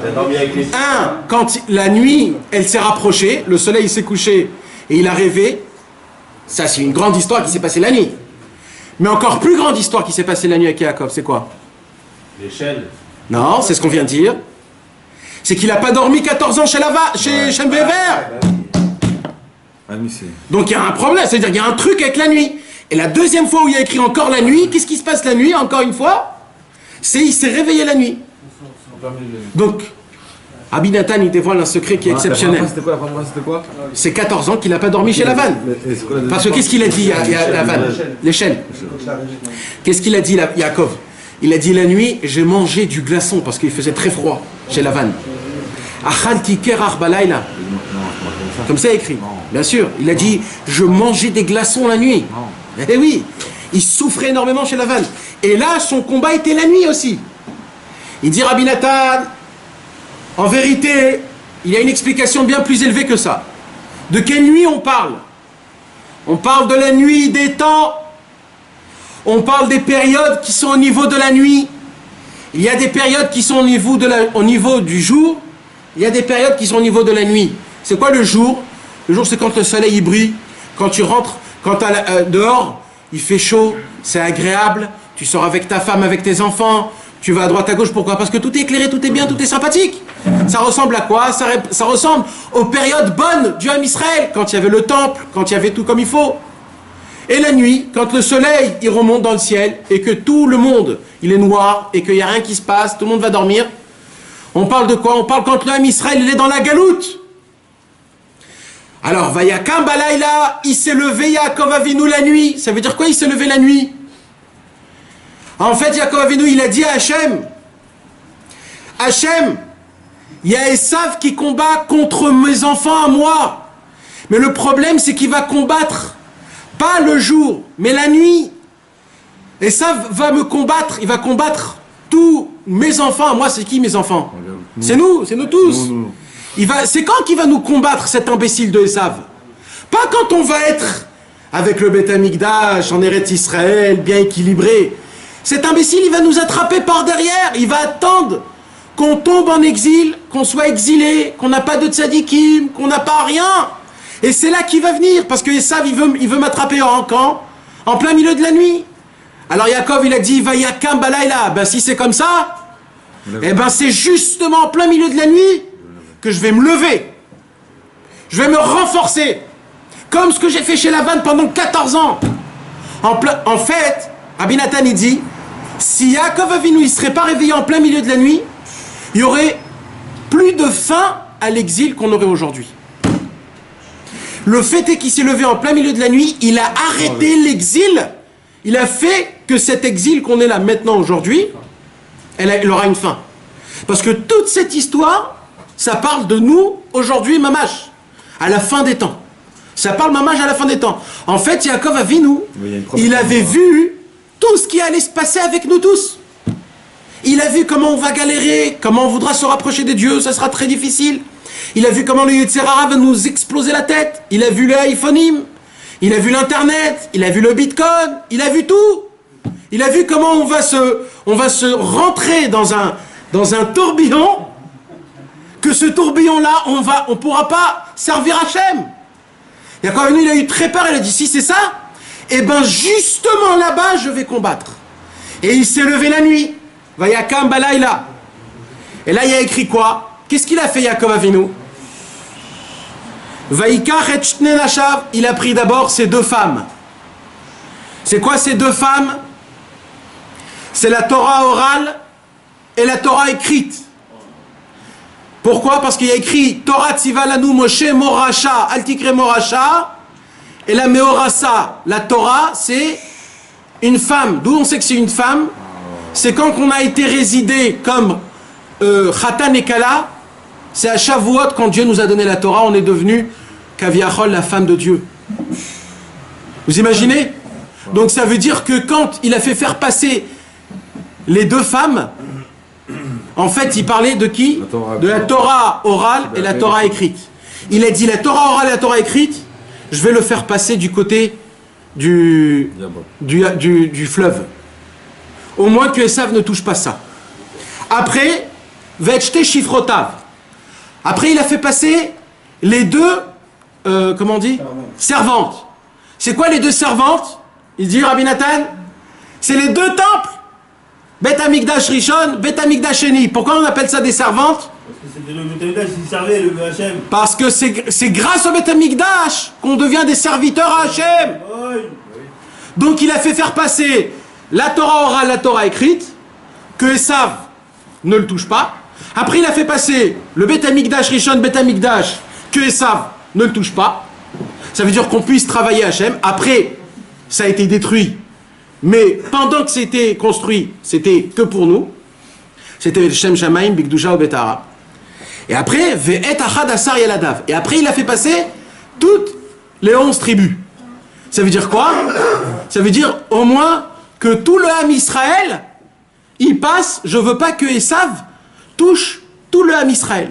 Il a dormi avec les... Quand la nuit, elle s'est rapprochée, le soleil s'est couché et il a rêvé, ça c'est une grande histoire qui s'est passée la nuit. Mais encore plus grande histoire qui s'est passée la nuit avec Yaakov, c'est quoi? L'échelle. Non, c'est ce qu'on vient de dire. C'est qu'il n'a pas dormi 14 ans chez Shem Vever. La nuit, c'est... Donc il y a un problème, c'est-à-dire qu'il y a un truc avec la nuit. Et la deuxième fois où il y a écrit encore la nuit, qu'est-ce qui se passe la nuit, encore une fois? C'est il s'est réveillé la nuit. Donc, Rabbi Nathan, il dévoile un secret qui est exceptionnel. C'était quoi la première fois, c'était quoi? C'est 14 ans qu'il n'a pas dormi chez Lavan. Parce que qu'est-ce qu'il a dit à Lavan? L'échelle. Qu'est-ce qu'il a dit Yaakov? Il a dit la nuit, j'ai mangé du glaçon parce qu'il faisait très froid chez Lavan. Achalti kerach balayla. Comme ça écrit. Bien sûr. Il a dit, je mangeais des glaçons la nuit. Eh oui. Il souffrait énormément chez Lavan. Et là, son combat était la nuit aussi. Il dit Rabbi Nathan, en vérité, il y a une explication bien plus élevée que ça. De quelle nuit on parle? On parle de la nuit des temps. On parle des périodes qui sont au niveau de la nuit. Il y a des périodes qui sont au niveau du jour. Il y a des périodes qui sont au niveau de la nuit. C'est quoi le jour? Le jour, c'est quand le soleil brille. Quand tu rentres, quand dehors, il fait chaud, c'est agréable. Tu sors avec ta femme, avec tes enfants. Tu vas à droite, à gauche. Pourquoi? Parce que tout est éclairé, tout est bien, tout est sympathique. Ça ressemble à quoi? Ça ressemble aux périodes bonnes du Ham Israël. Quand il y avait le temple, quand il y avait tout comme il faut. Et la nuit, quand le soleil il remonte dans le ciel et que tout le monde il est noir et qu'il n'y a rien qui se passe, tout le monde va dormir. On parle de quoi? On parle quand le Ham Israël il est dans la galoute. Alors, Vayakam Balayla, il s'est levé Yaakov Avinu la nuit. Ça veut dire quoi il s'est levé la nuit? En fait, Yaakov Avinu il a dit à Hachem, Hachem, il y a Esav qui combat contre mes enfants à moi. Mais le problème c'est qu'il va combattre pas le jour, mais la nuit. Esav va me combattre, il va combattre tous mes enfants. Moi, c'est qui mes enfants? C'est nous tous. C'est quand qu'il va nous combattre, cet imbécile de Esav? Pas quand on va être avec le Beth Amikdash, en Eretz Israël, bien équilibré. Cet imbécile, il va nous attraper par derrière. Il va attendre qu'on tombe en exil, qu'on soit exilé, qu'on n'a pas de tzadikim, qu'on n'a pas rien. Et c'est là qu'il va venir, parce que Esav, il veut m'attraper en camp, en plein milieu de la nuit. Alors Yaakov, il a dit, Vayakam Balayla. Ben si c'est comme ça, eh ben c'est justement en plein milieu de la nuit que je vais me lever. Je vais me renforcer. Comme ce que j'ai fait chez Lavan pendant 14 ans. En fait, Rabbi Nathan, il dit, si Yaakov Avinu ne serait pas réveillé en plein milieu de la nuit, il y aurait plus de fin à l'exil qu'on aurait aujourd'hui. Le fait est qu'il s'est levé en plein milieu de la nuit, il a arrêté l'exil, il a fait que cet exil qu'on est là maintenant aujourd'hui, elle aura une fin. Parce que toute cette histoire, ça parle de nous aujourd'hui, Mamash, à la fin des temps. Ça parle Mamash à la fin des temps. En fait, Yaakov Avinu, il avait vu tout ce qui allait se passer avec nous tous. Il a vu comment on va galérer, comment on voudra se rapprocher de Dieu, ça sera très difficile. Il a vu comment le Yetzer Hara va nous exploser la tête. Il a vu les iPhones, il a vu l'internet, il a vu le bitcoin, il a vu tout. Il a vu comment on va se rentrer dans un tourbillon, que ce tourbillon-là, on pourra pas servir Hachem. Il y a quand même il a eu très peur, il a dit si c'est ça, et ben justement là-bas je vais combattre. Et il s'est levé la nuit. Vayakam Balayla. Et là il y a écrit quoi? Qu'est-ce qu'il a fait Yaakov Avinu? Vaikach et Shnei Nashav, il a pris d'abord ses deux femmes. C'est quoi ces deux femmes? C'est la Torah orale et la Torah écrite. Pourquoi? Parce qu'il y a écrit Torah Tzivalanu Moshe Morasha, Altikre Morasha, et la Meorasa, la Torah, c'est une femme. D'où on sait que c'est une femme? C'est quand on a été résidé comme Khatan et Kala, c'est à Shavuot, quand Dieu nous a donné la Torah, on est devenu Kaviachol, la femme de Dieu. Vous imaginez? Donc ça veut dire que quand il a fait faire passer les deux femmes, en fait il parlait de qui? De la Torah orale et la Torah écrite. Il a dit la Torah orale et la Torah écrite, je vais le faire passer du côté du fleuve. Au moins que Esav ne touche pas ça. Après, Vechte Shifrotav. Après, il a fait passer les deux, comment on dit? Servantes. C'est quoi les deux servantes? Il dit Rabbi Nathan, c'est les deux temples. Beth Amikdash Rishon, Beth Amikdash Sheni. Pourquoi on appelle ça des servantes? Parce que c'était le Beth Amikdash qui servait le Hachem. Parce que c'est grâce au Beth Amikdash qu'on devient des serviteurs à Hachem. Oui. Donc il a fait faire passer la Torah orale, la Torah écrite, que Esav ne le touche pas, Après, il a fait passer le Beth Amikdash, Rishon Beth Amikdash, que Esav ne le touche pas. Ça veut dire qu'on puisse travailler Hachem. Après, ça a été détruit. Mais pendant que c'était construit, c'était que pour nous. C'était Shem Shamaim, Bigdusha ou Betara. Et après, Ve'et Achad Asar Yaladav. Et après, il a fait passer toutes les 11 tribus. Ça veut dire quoi? Ça veut dire au moins que tout le Ham Israël, il passe. Je veux pas que Esav touche tout le Ham Israël.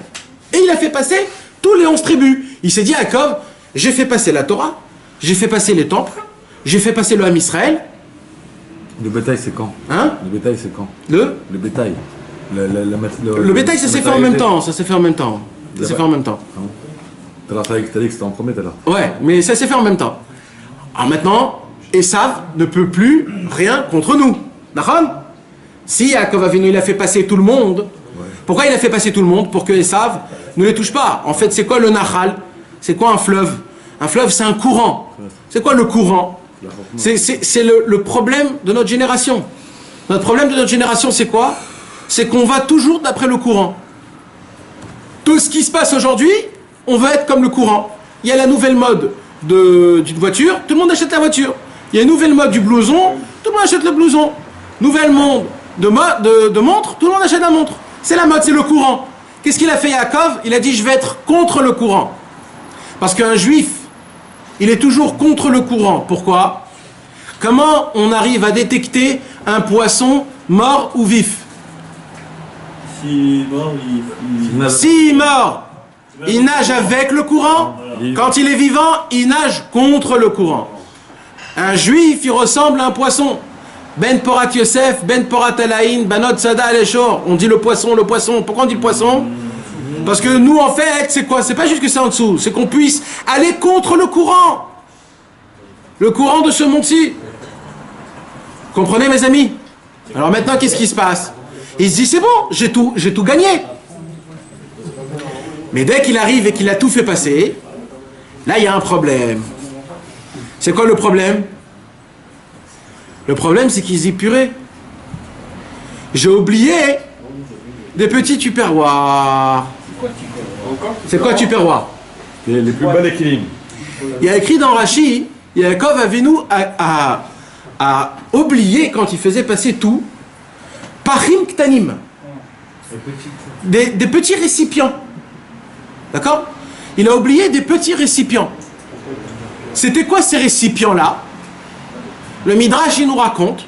Et il a fait passer tous les 11 tribus. Il s'est dit, Yaakov, j'ai fait passer la Torah, j'ai fait passer les temples, j'ai fait passer le Ham Israël. Le bétail, c'est quand? Hein? Le bétail, c'est quand? Le bétail. Le bétail, ça s'est fait en même temps. Ça s'est fait en même temps. Ça s'est fait en même temps. Tout à l'heure, t'as dit que c'était en premier, tout à l'heure. Ouais, mais ça s'est fait en même temps. Alors maintenant, Esav ne peut plus rien contre nous. D'accord? Si Yaakov Avinu, il a fait passer tout le monde, pourquoi il a fait passer tout le monde? Pour que Esav ne les touche pas. En fait, c'est quoi le Nahal? C'est quoi un fleuve? Un fleuve, c'est un courant. C'est quoi le courant? C'est le problème de notre génération. Notre problème de notre génération, c'est quoi? C'est qu'on va toujours d'après le courant. Tout ce qui se passe aujourd'hui, on veut être comme le courant. Il y a la nouvelle mode d'une voiture, tout le monde achète la voiture. Il y a une nouvelle mode du blouson, tout le monde achète le blouson. Nouvelle mode de montre, tout le monde achète la montre. C'est la mode, c'est le courant. Qu'est-ce qu'il a fait Yaakov? Il a dit, je vais être contre le courant. Parce qu'un juif, il est toujours contre le courant. Pourquoi? Comment on arrive à détecter un poisson mort ou vif? Si mort, S'il mort, il nage avec le courant. Quand il est vivant, il nage contre le courant. Un juif, il ressemble à un poisson. Ben Porat Yosef, Ben Porat Alaïn, Banot Sada Aleshor. On dit le poisson, le poisson. Pourquoi on dit le poisson? Parce que nous, en fait, c'est quoi? C'est pas juste que c'est en dessous. C'est qu'on puisse aller contre le courant. Le courant de ce monde-ci. Comprenez, mes amis? Alors maintenant, qu'est-ce qui se passe? Il se dit, c'est bon, j'ai tout gagné. Mais dès qu'il arrive et qu'il a tout fait passer, là, il y a un problème. C'est quoi le problème? Le problème, c'est qu'il se dit, purée, j'ai oublié des petits tupperwares. C'est quoi tupperware? Les plus bons équilibres. Il y a écrit dans Rashi, Yaakov Avinu a oublié, quand il faisait passer tout, Pachim Ktanim. Des petits récipients. D'accord? Il a oublié des petits récipients. C'était quoi ces récipients-là? Le Midrash, il nous raconte.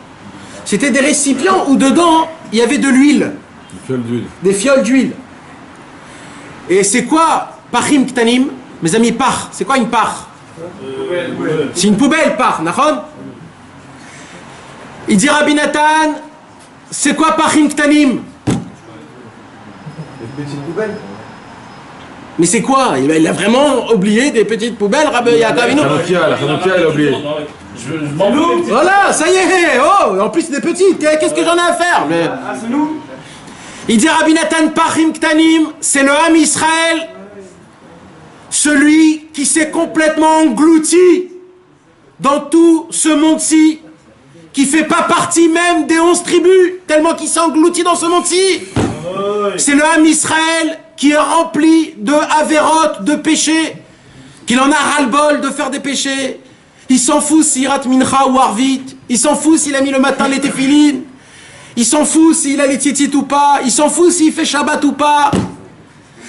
C'était des récipients où dedans, il y avait de l'huile. Des fioles d'huile. Des fioles d'huile. Et c'est quoi Pachim Ktanim? Mes amis, par. C'est quoi une par? C'est une poubelle, par. Nachon? Il dit Rabbi Nathan, c'est quoi Pachim Ktanim? Des petites poubelles. Mais c'est quoi? Il a vraiment oublié des petites poubelles, Rabbi Yaakov Avinu? La Hanoukia, elle a oublié. Je m'en fous. Voilà, ça y est. Oh, en plus c'est des petites. Qu'est-ce que j'en ai à faire? Mais... c'est nous. Il dit Rabbi Nathan, Pachim Ktanim, c'est le Ham Israël, celui qui s'est complètement englouti dans tout ce monde-ci, qui fait pas partie même des 11 tribus, tellement qu'il s'est englouti dans ce monde-ci. C'est le Ham Israël qui est rempli de avérotes, de péchés, qu'il en a ras-le-bol de faire des péchés. Il s'en fout s'il rate Mincha ou Arvit, il s'en fout s'il a mis le matin les téfilines, il s'en fout s'il a les tzitzit ou pas, il s'en fout s'il fait Shabbat ou pas.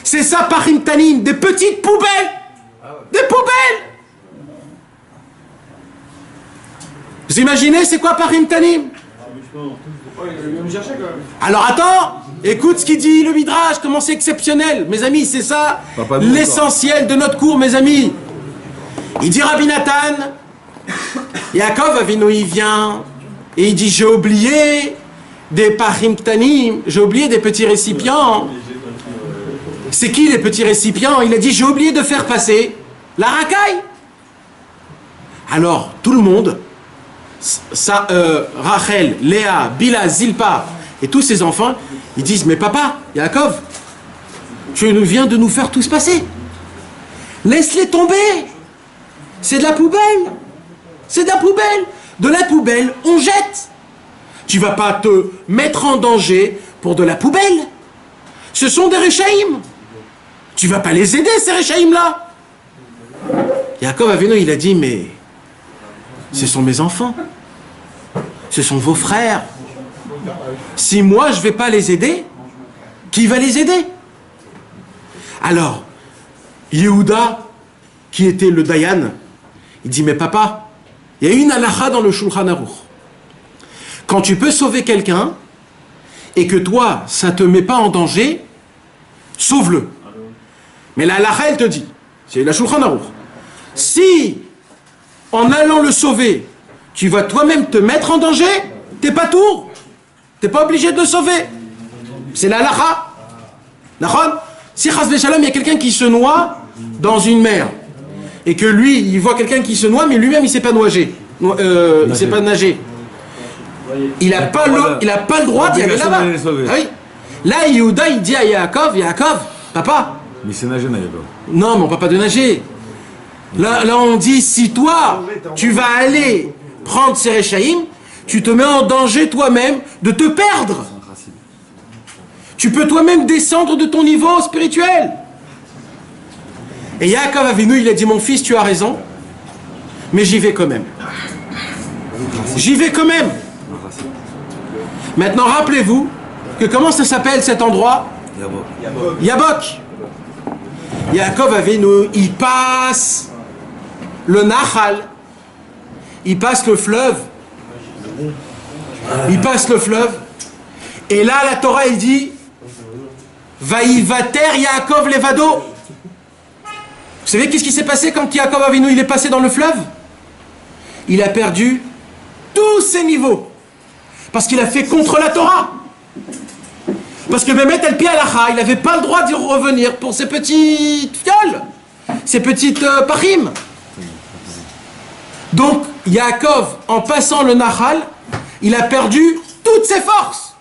C'est ça, Pachim Ktanim, des petites poubelles. Des poubelles. Vous imaginez c'est quoi Pachim Ktanim? Alors attends, écoute ce qu'il dit le Midrash, comment c'est exceptionnel. Mes amis, c'est ça l'essentiel de notre cours, mes amis. Il dit Rabbi Nathan, Yaakov Avinu, il vient et il dit j'ai oublié des Pachim Ktanim, j'ai oublié des petits récipients. C'est qui les petits récipients? Il a dit j'ai oublié de faire passer la racaille. Alors tout le monde, Rachel, Léa, Bila, Zilpa et tous ses enfants, ils disent mais papa, Yaakov, tu viens de nous faire tous passer. Laisse-les tomber. C'est de la poubelle. C'est de la poubelle. De la poubelle, on jette. Tu vas pas te mettre en danger pour de la poubelle. Ce sont des Réchaïm. Tu vas pas les aider, ces Réchaïm-là. Yaakov Avinu, il a dit, mais ce sont mes enfants. Ce sont vos frères. Si moi, je ne vais pas les aider, qui va les aider? Alors, Yehuda, qui était le Dayan, il dit, mais papa, il y a une halakha dans le Shulchan Aruch. Quand tu peux sauver quelqu'un, et que toi, ça ne te met pas en danger, sauve-le. Mais la halakha, elle te dit, c'est la Shulchan Aruch, si, en allant le sauver, tu vas toi-même te mettre en danger, t'es pas tour. T'es pas obligé de le sauver. C'est la halakha. D'accord? Si chas v'shalom, il y a quelqu'un qui se noie dans une mer, et que lui, il voit quelqu'un qui se noie, mais lui-même, il sait pas nager. Il sait pas nager. Il n'a pas le droit d'y aller là-bas. Ah oui. Là, Yehuda, il dit à Yaakov, papa. Mais c'est nager, Yaakov. Non, mais on ne peut pas de nager. Là, on dit, si toi, tu vas aller prendre ces Réchaïm, tu te mets en danger toi-même de te perdre. Tu peux toi-même descendre de ton niveau spirituel. Et Yaakov Avinu, il a dit, mon fils, tu as raison, mais j'y vais quand même. J'y vais quand même. Maintenant, rappelez-vous que comment ça s'appelle cet endroit? Yabok. Yaakov Avinu, il passe le Nahal, il passe le fleuve. Il passe le fleuve. Et là, la Torah, il dit Vaïvater Yaakov Levado. Vous savez qu'est-ce qui s'est passé quand Yaakov Avinu il est passé dans le fleuve? Il a perdu tous ses niveaux. Parce qu'il a fait contre la Torah. Parce que Mehmet El Pi Halacha, il n'avait pas le droit d'y revenir pour ses petites fioles, ses petites pachim. Donc, Yaakov, en passant le Nahal, il a perdu toutes ses forces.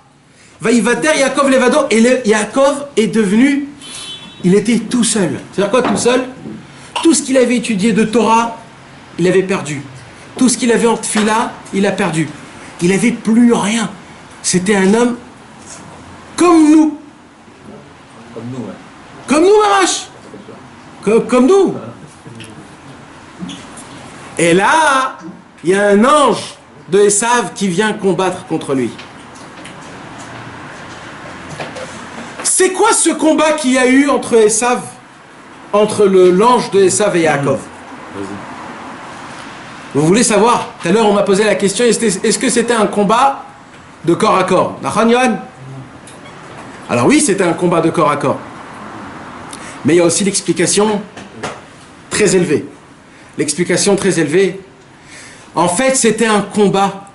Vaïvater Yaakov Levado. Et Yaakov est devenu, il était tout seul. C'est-à-dire quoi tout seul? Tout ce qu'il avait étudié de Torah, il avait perdu. Tout ce qu'il avait en tfila, il a perdu. Il n'avait plus rien. C'était un homme comme nous. Comme nous, ouais. Comme nous, Mamash. Comme nous. Et là, il y a un ange de Esav qui vient combattre contre lui. C'est quoi ce combat qu'il y a eu entre Esav, entre l'ange de Esav et Yaakov? Vous voulez savoir? Tout à l'heure, on m'a posé la question, est-ce que c'était un combat de corps à corps? Alors oui, c'était un combat de corps à corps. Mais il y a aussi l'explication très élevée. L'explication très élevée. En fait, c'était un combat.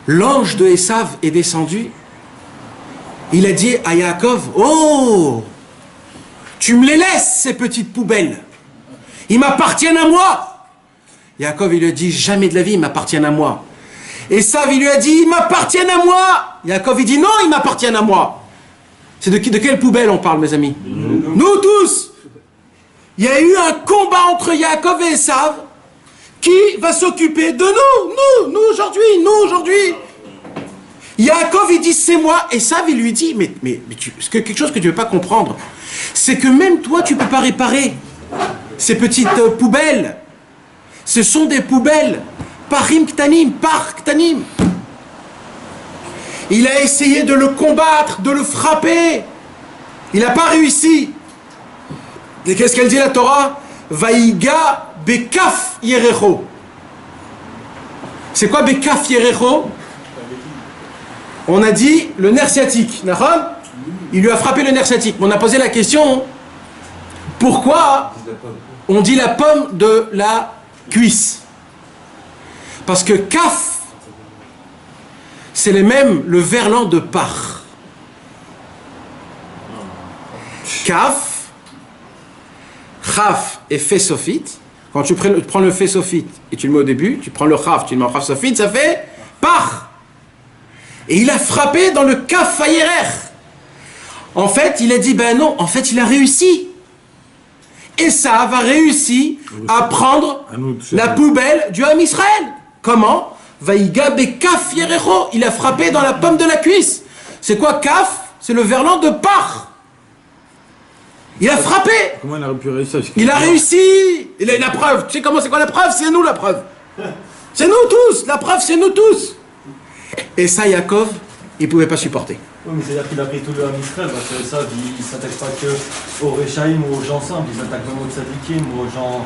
L'ange de Esav est descendu. Il a dit à Yaakov, oh, tu me les laisses, ces petites poubelles. Ils m'appartiennent à moi. Yaakov, il lui a dit, jamais de la vie, ils m'appartiennent à moi. Esav, il lui a dit, ils m'appartiennent à moi. Yaakov, il dit, non, ils m'appartiennent à moi. C'est de quelle poubelle on parle, mes amis? Nous tous. Il y a eu un combat entre Yaakov et Esav qui va s'occuper de nous aujourd'hui. Yaakov, il dit, c'est moi. Esav, il lui dit, mais quelque chose que tu ne veux pas comprendre, c'est que même toi, tu ne peux pas réparer ces petites poubelles. Ce sont des poubelles. Parim Ktanim, par Ktanim. Il a essayé de le combattre, de le frapper. Il n'a pas réussi. Et qu'est-ce qu'elle dit la Torah? Vaïga bekaf yerecho. C'est quoi bekaf yerecho? On a dit le nerf sciatique. Il lui a frappé le nerf sciatique. On a posé la question, pourquoi on dit la pomme de la cuisse? Parce que kaf, c'est le verlan de par. Kaf, chaf et fait sophite. Quand tu prends le fait sophite et tu le mets au début, tu prends le chaf, tu le mets en chaf sophite, ça fait par. Et il a frappé dans le kaf fayerer. En fait, il a dit, ben non, en fait, il a réussi. Et ça va réussir à prendre la poubelle du Ham Israël. Comment? Vaïga bekaf yerecho. Il a frappé dans la pomme de la cuisse. C'est quoi kaf? c'est le verlan de Par. Il a frappé. Comment il a pu réussir? Il a réussi. Il a la preuve. Tu sais comment c'est quoi la preuve? C'est nous la preuve. C'est nous tous. La preuve, c'est nous tous. Et ça, Yaakov, il pouvait pas supporter. Oui, mais c'est-à-dire qu'il a pris tout le Ham Israël, parce que ça, il ne s'attaque pas que aux Réchaïm ou aux gens simples, ils s'attaquent même aux tzadikim ou aux gens...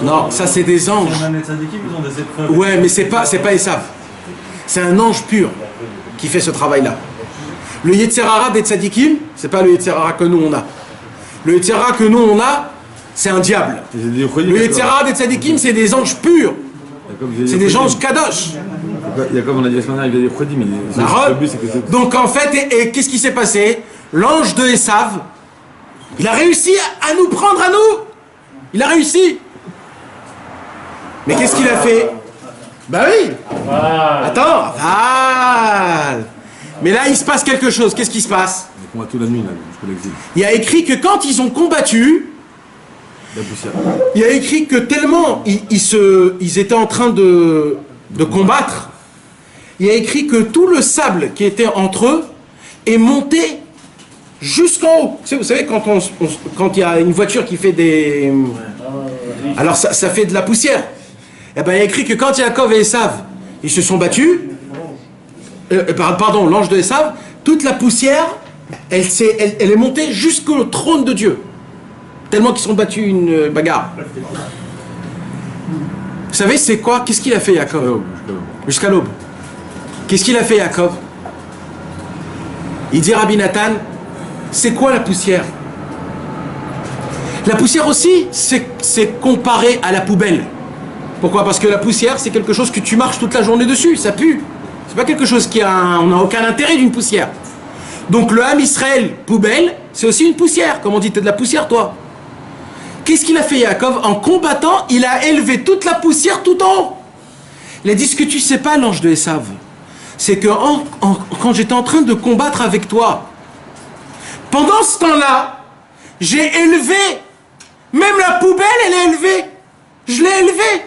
Non, ça c'est des anges. Les tzadikim, ils ont des épreuves. Ouais, mais c'est pas Esav. C'est un ange pur qui fait ce travail-là. Le Yetzerara des tzadikim, c'est pas le Yetzerara que nous on a. Le Yetzerara que nous on a, c'est un diable. Le Yetzerara des tzadikim, c'est des anges purs. C'est des anges kadosh. Il y a comme on a dit la semaine dernière, il y a des produits, mais le but c'est que... Donc en fait, et qu'est-ce qui s'est passé? L'ange de Esav, il a réussi à nous prendre à nous. Il a réussi. Mais qu'est-ce qu'il a fait? Bah oui. Attends. Mais là, il se passe quelque chose. Qu'est-ce qui se passe? On va tout la nuit, là, jusqu'au l'exil. Il y a écrit que quand ils ont combattu, La poussière. il y a écrit que tellement ils étaient en train de combattre, il y a écrit que tout le sable qui était entre eux est monté jusqu'en haut. Tu sais, vous savez, quand il y a une voiture qui fait des... Alors ça fait de la poussière. Eh ben, il y a écrit que quand Yaakov et Esav, ils se sont battus, pardon, l'ange de Esav, toute la poussière, elle est montée jusqu'au trône de Dieu. Tellement qu'ils sont battus une bagarre. Vous savez, c'est quoi? Qu'est-ce qu'il a fait, Yaakov? Jusqu'à l'aube. Qu'est-ce qu'il a fait, Yaakov? Il dit, Rabbi Nathan, c'est quoi la poussière? La poussière aussi, c'est comparé à la poubelle. Pourquoi? Parce que la poussière, c'est quelque chose que tu marches toute la journée dessus, ça pue. C'est pas quelque chose on n'a aucun intérêt d'une poussière. Donc le Ham Israël, poubelle, c'est aussi une poussière. Comme on dit, t'es de la poussière, toi. Qu'est-ce qu'il a fait, Yaakov? En combattant, il a élevé toute la poussière tout en haut. Il a dit, ce que tu sais pas, l'ange de Esav, c'est que quand j'étais en train de combattre avec toi, pendant ce temps-là, j'ai élevé, même la poubelle, elle est élevée. Je l'ai élevée.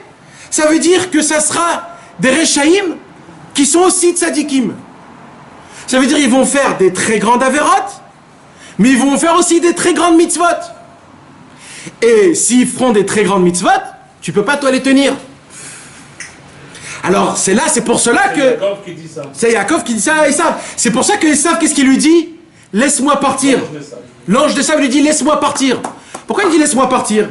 Ça veut dire que ça sera des Réchaïm qui sont aussi tzadikim. Ça veut dire qu'ils vont faire des très grandes avérotes, mais ils vont faire aussi des très grandes mitzvot. Et s'ils feront des très grandes mitzvot, tu peux pas toi les tenir. Alors c'est pour cela que... C'est Yaakov qui dit ça à Esav. C'est pour ça que Esav, qu'est-ce qu'il lui dit? Laisse-moi partir. L'ange d'Esav lui dit, laisse-moi partir. Pourquoi il dit laisse-moi partir?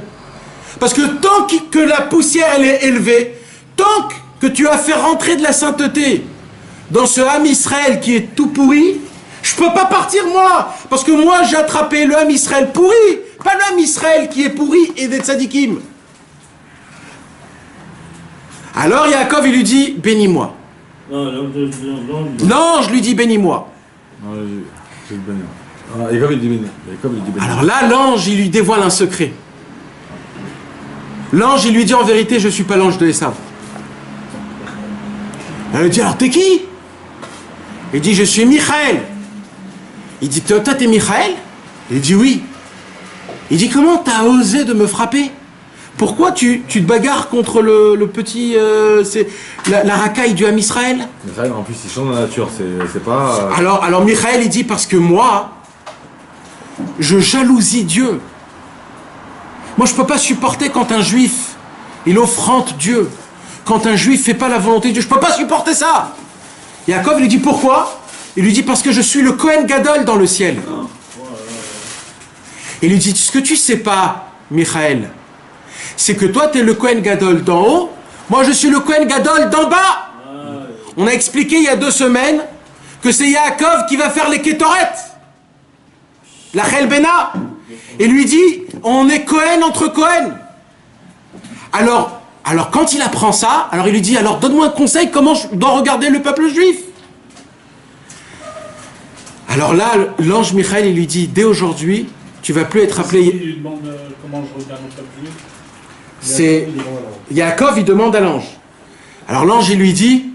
Parce que tant que la poussière elle est élevée, tant que tu as fait rentrer de la sainteté dans ce Ham Israël qui est tout pourri, je peux pas partir moi. Parce que moi j'ai attrapé le Ham Israël pourri, pas le Ham Israël qui est pourri et des tzadikim. Alors Yaakov il lui dit, bénis-moi. Non, je lui dis bénis-moi. Yaakov il dit bénis. Alors là, l'ange il lui dévoile un secret. L'ange il lui dit en vérité, je suis pas l'ange de Esav. Elle lui dit, alors t'es qui? Il dit, je suis Michaël. Il dit, toi t'es Michaël? Il dit, oui. Il dit, comment t'as osé de me frapper? Pourquoi tu te bagarres contre le petit... la racaille du Ham Israël? Michaël, en plus, il chante dans la nature, c'est pas... Alors Michaël, il dit, parce que moi, je jalousie Dieu. Moi, je peux pas supporter quand un juif, il offrande Dieu. Quand un juif fait pas la volonté de Dieu, je peux pas supporter ça. Yaakov lui dit, pourquoi? Il lui dit, parce que je suis le Kohen Gadol dans le ciel. Il lui dit, ce que tu sais pas, Michaël, c'est que toi, tu es le Kohen Gadol d'en haut, moi, je suis le Kohen Gadol d'en bas. On a expliqué il y a 2 semaines que c'est Yaakov qui va faire les Kétoret. La Chelbena. Et lui dit, on est Kohen entre Kohen. Alors quand il apprend ça, alors il lui dit, alors donne-moi un conseil, comment je dois regarder le peuple juif? Alors là, l'ange Michaël, il lui dit, dès aujourd'hui, tu vas plus être appelé... Il lui demande comment je regarde le peuple juif. C'est Yaakov, il demande à l'ange. Alors l'ange, il lui dit,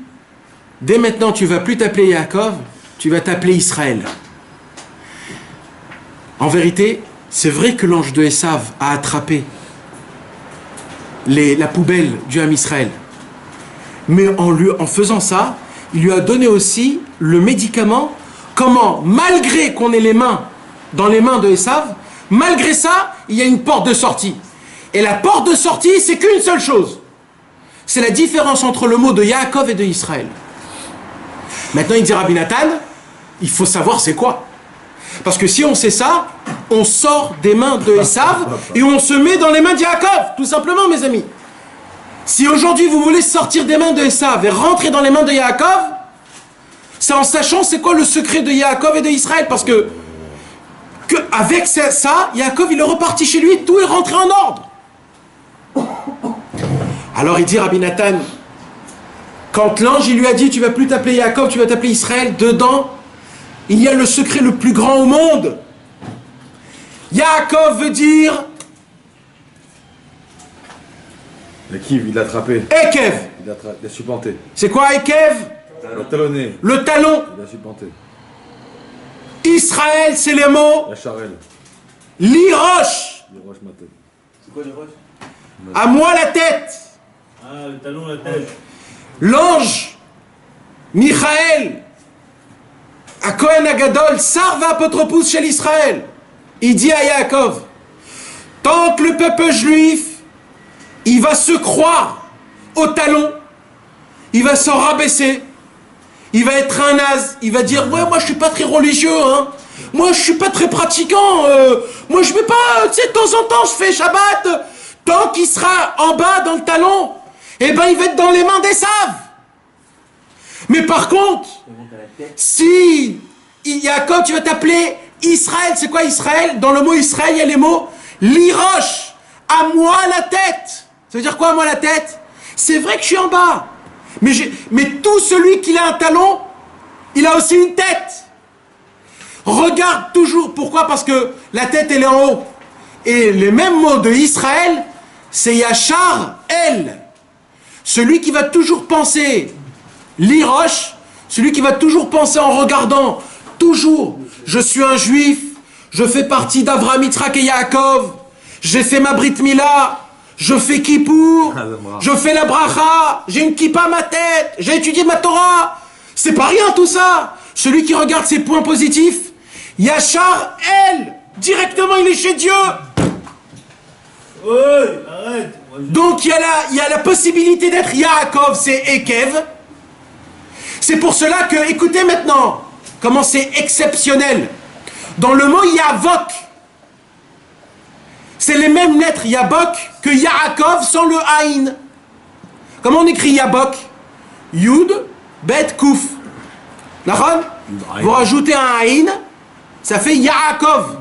dès maintenant, tu vas plus t'appeler Yaakov, tu vas t'appeler Israël. En vérité, c'est vrai que l'ange de Esav a attrapé la poubelle du Ham Israël. Mais en faisant ça, il lui a donné aussi le médicament comment, malgré qu'on ait les mains dans les mains de Esav, malgré ça, il y a une porte de sortie. Et la porte de sortie, c'est qu'une seule chose. C'est la différence entre le mot de Yaakov et de Israël. Maintenant, il dit Rabbi Nathan, il faut savoir c'est quoi. Parce que si on sait ça, on sort des mains de Esav et on se met dans les mains de Yaakov, tout simplement, mes amis. Si aujourd'hui vous voulez sortir des mains de Esav et rentrer dans les mains de Yaakov, c'est en sachant c'est quoi le secret de Yaakov et de Israël. Parce que avec ça, Yaakov il est reparti chez lui, tout est rentré en ordre. Alors il dit Rabbi Nathan, quand l'ange il lui a dit tu vas plus t'appeler Yaakov, tu vas t'appeler Israël, dedans il y a le secret le plus grand au monde. Yaakov veut dire L'équipe, il l'a attrapé. Ekev. Il a supplanté. C'est quoi Ekev? Le talonné. Le talon. Il a supplanté. Israël, c'est les mots La charelle. Liroche. Liroche maté. C'est quoi les roches? À moi la tête. Ah, le talon, la tête. L'ange Michael à Kohen Agadol, Sarva Apotropous chez l'Israël. Il dit à Yaakov, tant que le peuple juif il va se croire au talon, il va s'en rabaisser, il va être un naze, il va dire ouais moi je suis pas très religieux, hein. Moi je suis pas très pratiquant, moi je vais pas, tu sais de temps en temps je fais Shabbat, tant qu'il sera en bas dans le talon, eh ben il va être dans les mains d'Esav. Mais par contre, si Yaakov tu vas t'appeler Israël, c'est quoi Israël? Dans le mot Israël il y a les mots Liroche, à moi la tête. Ça veut dire quoi, moi la tête? C'est vrai que je suis en bas. Mais tout celui qui a un talon, il a aussi une tête. Regarde toujours. Pourquoi? Parce que la tête, elle est en haut. Et les mêmes mots de Israël, c'est Yachar El. Celui qui va toujours penser Liroche, celui qui va toujours penser en regardant, toujours, je suis un juif, je fais partie d'Avraham, Yitzhak et Yaakov, j'ai fait ma Brit Mila, je fais Kippour, je fais la bracha, j'ai une kippa à ma tête, j'ai étudié ma Torah. C'est pas rien tout ça. Celui qui regarde ses points positifs, Yachar El, directement il est chez Dieu. Ouais, arrête. Donc il y a la possibilité d'être Yaakov, c'est Ekev. C'est pour cela que, écoutez maintenant, comment c'est exceptionnel. Dans le mot Yavok, c'est les mêmes lettres Yabok que Yaakov sans le Aïn. Comment on écrit Yabok? Yud, Bet, Kouf. D'accord? Vous rajoutez un Aïn, ça fait Yaakov.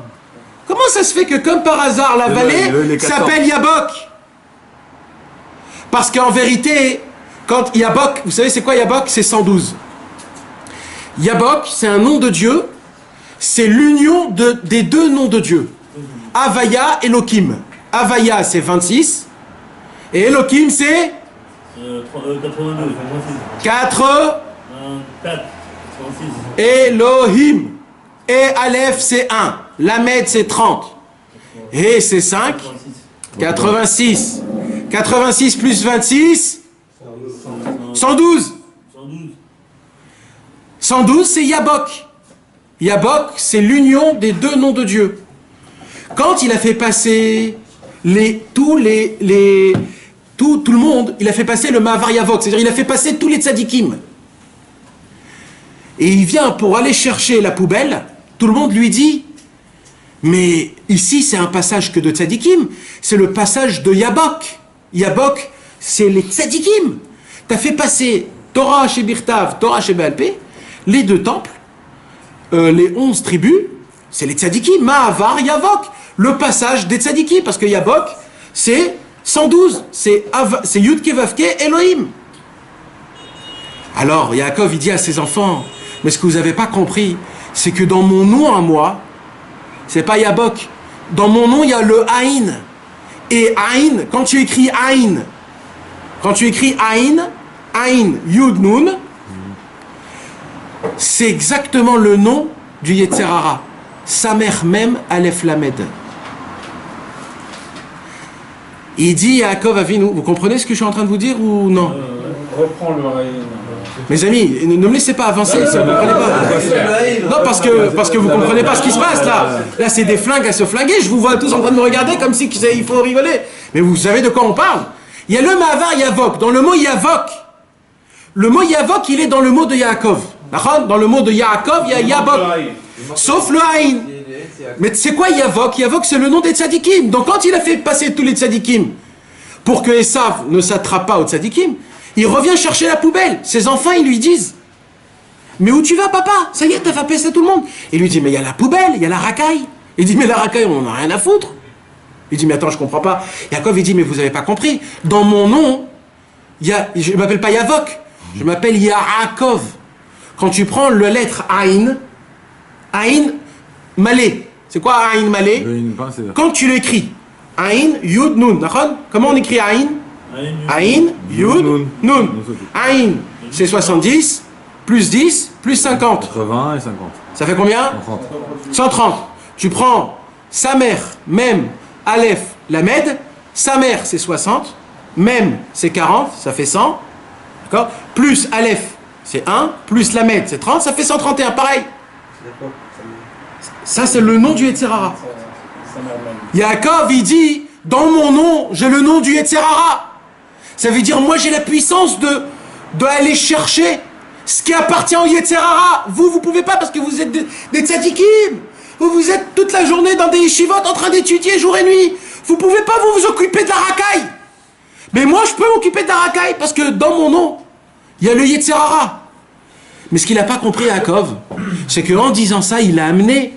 Comment ça se fait que comme par hasard la vallée s'appelle Yabok? Parce qu'en vérité, quand Yabok, vous savez c'est quoi Yabok? C'est 112. Yabok, c'est un nom de Dieu, c'est l'union des deux noms de Dieu. Havaya, Elohim. Havaya, c'est 26. Et Elohim, c'est 82, 4. 4, 36. Elohim. Et Aleph, c'est 1. Lamed, c'est 30. Et c'est 5. 86. 86 plus 26. 112. 112, c'est Yabok. Yabok, c'est l'union des deux noms de Dieu. Quand il a fait passer tout le monde, il a fait passer le Mahavar Yavok, c'est-à-dire il a fait passer tous les tzadikim. Et il vient pour aller chercher la poubelle, tout le monde lui dit, mais ici c'est un passage que de tzadikim, c'est le passage de Yabok. Yabok, c'est les tzadikim. Tu as fait passer Torah chez Birtav, Torah chez Baalpé, les deux temples, les 11 tribus, c'est les tzadikim, Mahavar Yavok. Le passage des tzadikim, parce que Yabok, c'est 112, c'est Yud Kevavke Elohim. Alors, Yaakov, il dit à ses enfants, mais ce que vous n'avez pas compris, c'est que dans mon nom à moi, c'est pas Yabok, dans mon nom, il y a le Aïn. Et Aïn, quand tu écris Aïn, Aïn, Yud, Nun, c'est exactement le nom du Yetzer Hara. Samer Mem Aleph Lamed. Il dit Yaakov Avinu, vous comprenez ce que je suis en train de vous dire ou non? Reprends le Aïn. Mes amis, ne me laissez pas avancer, ça, vous comprenez pas. Non, parce que vous comprenez pas ce qui se passe là. Là, c'est des flingues à se flinguer. Je vous vois tous en train de me regarder comme si il faut rigoler. Mais vous savez de quoi on parle. Il y a le Mavar Yavok. Dans le mot Yavok, le mot Yavok, il est dans le mot de Yaakov. Dans le mot de Yaakov, il y a Yavok. Sauf le Aïn. Mais c'est quoi Yavok? Yavok, c'est le nom des tzadikim. Donc quand il a fait passer tous les tzadikim pour que Esav ne s'attrape pas aux tzadikim, il revient chercher la poubelle. Ses enfants, ils lui disent: mais où tu vas, papa? Ça y est, t'as fait passer tout le monde. Il lui dit: mais il y a la poubelle, il y a la racaille. Il dit: mais la racaille, on n'en a rien à foutre. Il dit: mais attends, je comprends pas. Yaakov, il dit: mais vous avez pas compris. Dans mon nom, je m'appelle pas Yavok, je m'appelle Yaakov. Quand tu prends la lettre Aïn, Aïn Malé. C'est quoi Aïn Malé? Quand tu l'écris, Aïn Yud Nun. Comment on écrit Aïn? Aïn Yud Nun. Aïn, c'est 70, plus 10, plus 50. 80 et 50. Ça fait combien? 130. 130. Tu prends Samer, Mem, Aleph, Lamed. Samer, c'est 60. Mem, c'est 40, ça fait 100. D'accord? Plus Aleph, c'est 1. Plus Lamed, c'est 30, ça fait 131. Pareil. Ça, c'est le nom du Yetzerara. Yaakov, il dit: dans mon nom, j'ai le nom du Yetzerara. Ça veut dire, moi, j'ai la puissance de aller chercher ce qui appartient au Yetzerara. Vous pouvez pas parce que vous êtes des tzadikim. Vous êtes toute la journée dans des yeshivot en train d'étudier jour et nuit. Vous pouvez pas vous occuper de la racaille. Mais moi, je peux m'occuper de la racaille parce que dans mon nom, il y a le Yetzerara. Mais ce qu'il n'a pas compris, Yaakov, c'est qu'en disant ça, il a amené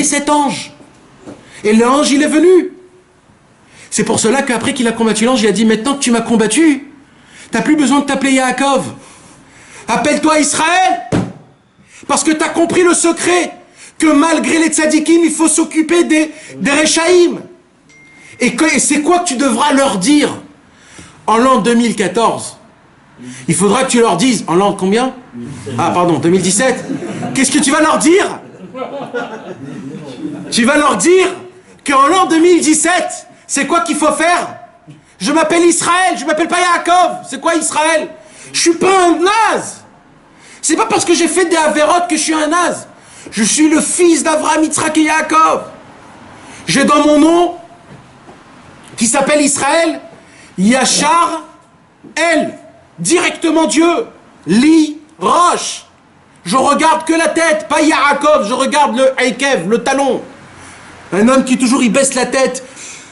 cet ange. Et l'ange, il est venu. C'est pour cela qu'après qu'il a combattu l'ange, il a dit: maintenant que tu m'as combattu, t'as plus besoin de t'appeler Yaakov. Appelle-toi Israël. Parce que t'as compris le secret que malgré les tzadikim, il faut s'occuper des Rechaïm. Et c'est quoi que tu devras leur dire en l'an 2014? Il faudra que tu leur dises, en l'an combien? Ah pardon, 2017. Qu'est-ce que tu vas leur dire? Tu vas leur dire qu'en l'an 2017, c'est quoi qu'il faut faire? Je m'appelle Israël, je m'appelle pas Yaakov. C'est quoi Israël? Je suis pas un naze. C'est pas parce que j'ai fait des avérotes que je suis un naze. Je suis le fils d'Avraham, Yitzhak et Yaakov. J'ai dans mon nom, qui s'appelle Israël, Yachar El, directement Dieu, Li Roche. Je regarde que la tête, pas Yaakov, je regarde le Eikev, le talon. Un homme qui toujours il baisse la tête,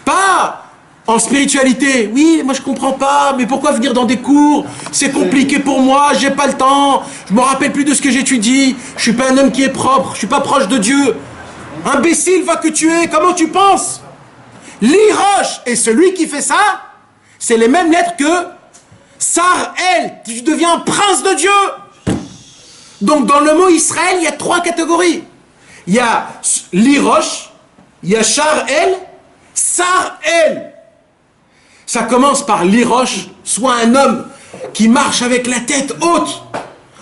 pas en spiritualité. Oui, moi je comprends pas, mais pourquoi venir dans des cours? C'est compliqué pour moi, j'ai pas le temps, je me rappelle plus de ce que j'étudie, je suis pas un homme qui est propre, je suis pas proche de Dieu. Imbécile va que tu es, comment tu penses? L'Iroche, et celui qui fait ça, c'est les mêmes lettres que Sar-El, tu deviens un prince de Dieu. Donc dans le mot Israël, il y a 3 catégories. Il y a l'Iroche, il y a Char-El, Sar-El. Ça commence par l'Iroche, soit un homme qui marche avec la tête haute,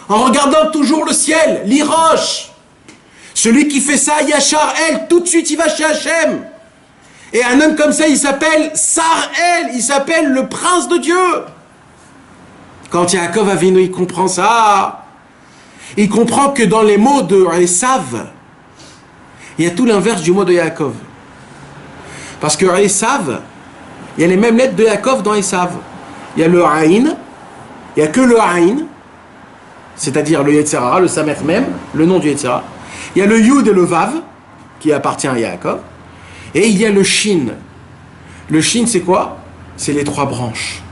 en regardant toujours le ciel, l'Iroche. Celui qui fait ça, Yachar-El, tout de suite il va chez Hachem. Et un homme comme ça, il s'appelle Sar-El, il s'appelle le prince de Dieu. Quand Yaakov Avinu, il comprend ça, il comprend que dans les mots de Esav, il y a tout l'inverse du mot de Yaakov. Parce que Esav, il y a les mêmes lettres de Yaakov dans Esav. Il y a le Aïn, il n'y a que le Aïn, c'est-à-dire le Yetzerara, le Samer même, le nom du Yetzerara. Il y a le Yud et le Vav, qui appartient à Yaakov. Et il y a le Shin. Le Shin, c'est quoi? C'est les 3 branches.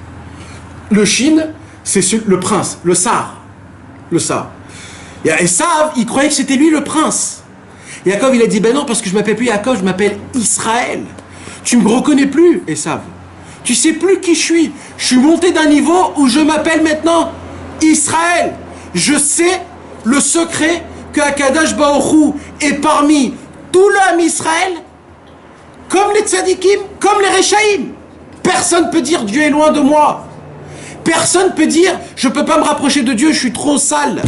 Le Shin, c'est le prince, le Sar. Le Sar. Et Esav, il croyait que c'était lui le prince. Yaakov, il a dit: ben non, parce que je m'appelle plus Yaakov, je m'appelle Israël. Tu me reconnais plus, Esav. Tu sais plus qui je suis. Je suis monté d'un niveau où je m'appelle maintenant Israël. Je sais le secret que Akadosh Baruch Hu est parmi tout l'homme Israël, comme les tzadikim, comme les Rechaïm. Personne ne peut dire Dieu est loin de moi. Personne ne peut dire je ne peux pas me rapprocher de Dieu, je suis trop sale.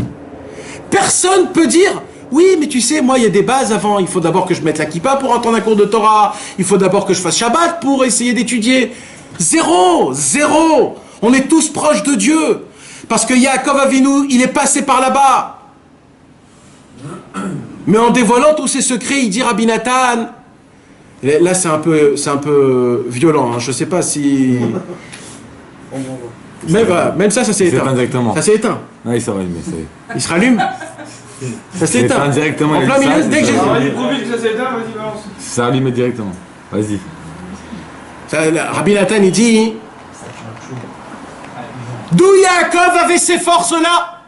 Personne ne peut dire oui, mais tu sais, moi il y a des bases avant. Il faut d'abord que je mette la kippa pour entendre un cours de Torah. Il faut d'abord que je fasse Shabbat pour essayer d'étudier. Zéro. On est tous proches de Dieu. Parce que Yaakov Avinu, il est passé par là-bas. Mais en dévoilant tous ses secrets, il dit Rabbi Nathan. Là, c'est un peu violent. Hein. Je ne sais pas si. Mais voilà, même ça s'est éteint. Directement. Ça s'est éteint. Ah, il s'en rallume, ça y est. Il se rallume. Ça s'est éteint. Directement. En plein milieu, dès que j'ai. Il est trop vite que ça s'éteint, vas-y, balance. Ça rallume directement. Vas-y. Rabbi Nathan, il dit. D'où Yaakov avait ces forces-là?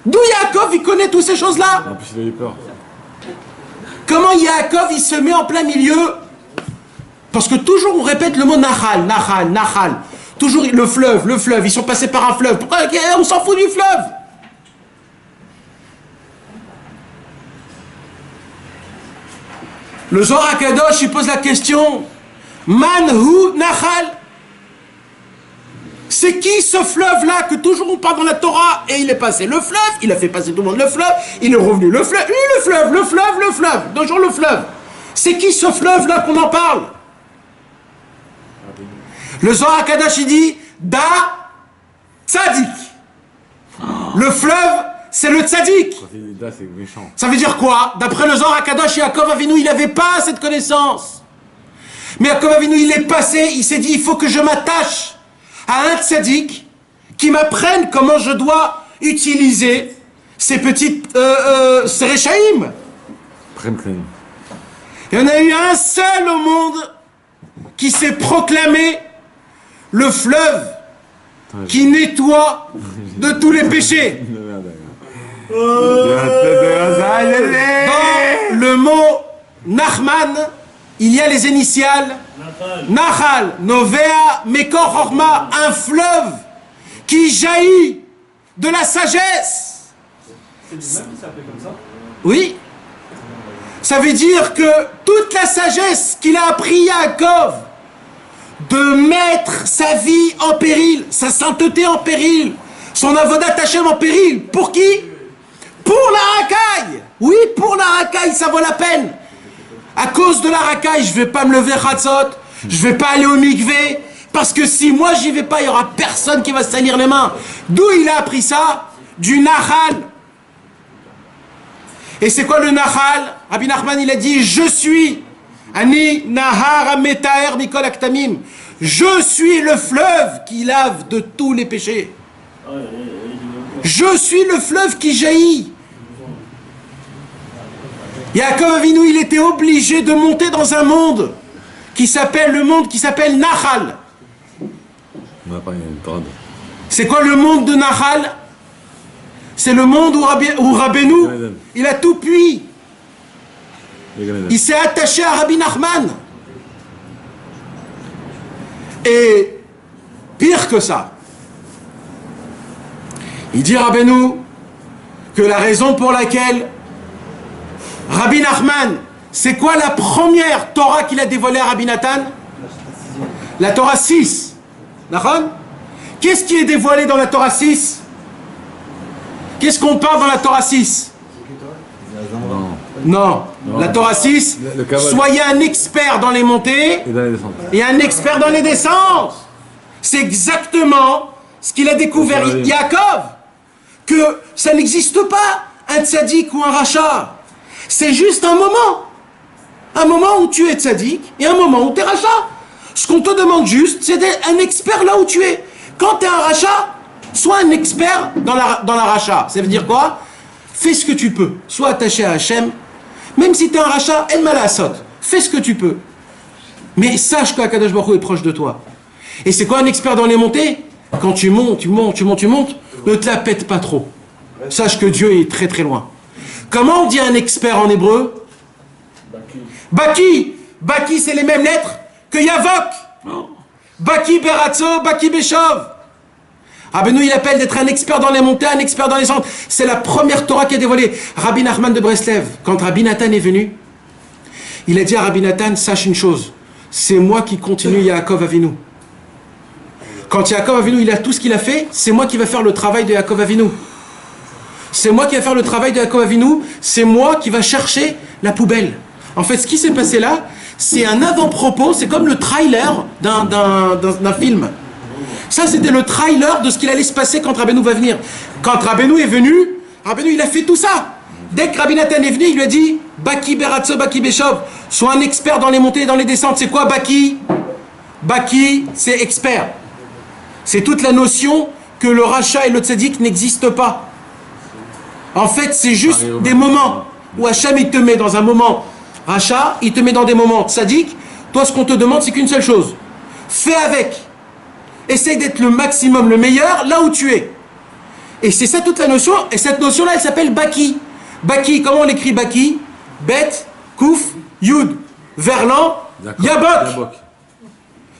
D'où Yaakov, il connaît toutes ces choses-là? En plus, il a eu peur. Comment Yaakov, il se met en plein milieu? Parce que toujours on répète le mot Nahal, Nahal, Nahal. Toujours le fleuve, ils sont passés par un fleuve. Pourquoi on s'en fout du fleuve? Le Zohar HaKadosh, il pose la question Manhu Nahal. C'est qui ce fleuve-là que toujours on parle dans la Torah? Et il est passé le fleuve, il a fait passer tout le monde le fleuve, il est revenu le fleuve, le fleuve, toujours le fleuve. C'est qui ce fleuve-là qu'on en parle? Le Zohar HaKadosh, il dit Da Tzadik. Le fleuve, c'est le Tzadik. C'est méchant. Ça veut dire quoi? D'après le Zohar HaKadosh, Yaakov Avinu, il n'avait pas cette connaissance. Mais Yaakov Avinu, il est passé, il s'est dit, il faut que je m'attache à un tzaddik qui m'apprenne comment je dois utiliser ces petites ces réchaïm. Il y en a eu un seul au monde qui s'est proclamé le fleuve qui nettoie de tous les péchés. Dans le mot Nachman, il y a les initiales Nahal, Novea, Mekor Horma, un fleuve qui jaillit de la sagesse. C'est lui-même qui s'appelait comme ça? Oui. Ça veut dire que toute la sagesse qu'il a appris Yaakov, de mettre sa vie en péril, sa sainteté en péril, son avodat Hashem en péril, pour qui? Pour la racaille. Oui, pour la racaille, ça vaut la peine. À cause de la racaille, je ne vais pas me lever Chatzot, je ne vais pas aller au mikvé, parce que si moi j'y vais pas, il n'y aura personne qui va se salir les mains. D'où il a appris ça? Du Nahal. Et c'est quoi le Nahal? Rabbi Nachman, il a dit, je suis Ani Nahar Metaher Mikol Aktamim. Je suis le fleuve qui lave de tous les péchés. Je suis le fleuve qui jaillit. Yaakov Avinu, il était obligé de monter dans un monde qui s'appelle Nahal. C'est quoi le monde de Nahal? C'est le monde où Rabbeinu, il a tout pui. Il s'est attaché à Rabbi Nachman. Et pire que ça, il dit Rabbeinu que la raison pour laquelle Rabbi Nachman, c'est quoi la première Torah qu'il a dévoilée à Rabbi Nathan? La Torah 6. D'accord? Qu'est-ce qui est dévoilé dans la Torah 6? Qu'est-ce qu'on parle dans la Torah 6? Non. La Torah 6, soyez un expert dans les montées et un expert dans les descentes. C'est exactement ce qu'il a découvert Yaakov. Que ça n'existe pas un tzaddik ou un rachat. C'est juste un moment. Un moment où tu es tzaddik et un moment où tu es rachat. Ce qu'on te demande juste, c'est d'être un expert là où tu es. Quand tu es un rachat, sois un expert dans la rachat. Ça veut dire quoi? Fais ce que tu peux. Sois attaché à Hachem. Même si tu es un rachat, en malasot. Fais ce que tu peux. Mais sache que Akadosh Baruch Hu est proche de toi. Et c'est quoi un expert dans les montées? Quand tu montes, ne te la pète pas trop. Sache que Dieu est très très loin. Comment on dit un expert en hébreu? Baki. Baki, c'est les mêmes lettres que Yavok. Baki Beratzo, Baki Beshov. Rabbeinu, il appelle d'être un expert dans les montées, un expert dans les centres. C'est la première Torah qui est dévoilée. Rabbi Nachman de Breslev, quand Rabbi Nathan est venu, il a dit à Rabbi Nathan, sache une chose, c'est moi qui continue Yaakov Avinu. Quand Yaakov Avinu, il a tout ce qu'il a fait, c'est moi qui vais faire le travail de Yaakov Avinu. C'est moi qui vais faire le travail de Yaakov Avinu, c'est moi qui va chercher la poubelle. En fait, ce qui s'est passé là, c'est un avant-propos, c'est comme le trailer d'un film. Ça, c'était le trailer de ce qu'il allait se passer quand Rabbeinu va venir. Quand Rabbeinu est venu, Rabbeinu, il a fait tout ça. Dès que Rabbi Nathan est venu, il lui a dit « Baki Beratzo, Baki Beshov » sois un expert dans les montées et dans les descentes. C'est quoi Baki? Baki, c'est expert. C'est toute la notion que le rachat et le tzaddik n'existent pas. En fait, c'est juste des moments où Hachem, il te met dans un moment rachat, il te met dans des moments tzaddik. Toi, ce qu'on te demande, c'est qu'une seule chose. Fais avec. Essaye d'être le maximum, le meilleur, là où tu es. Et c'est ça toute la notion. Et cette notion-là, elle s'appelle Baki. Baki, comment on écrit Baki? Bet, Kouf, Yud, Verlan, Yabok.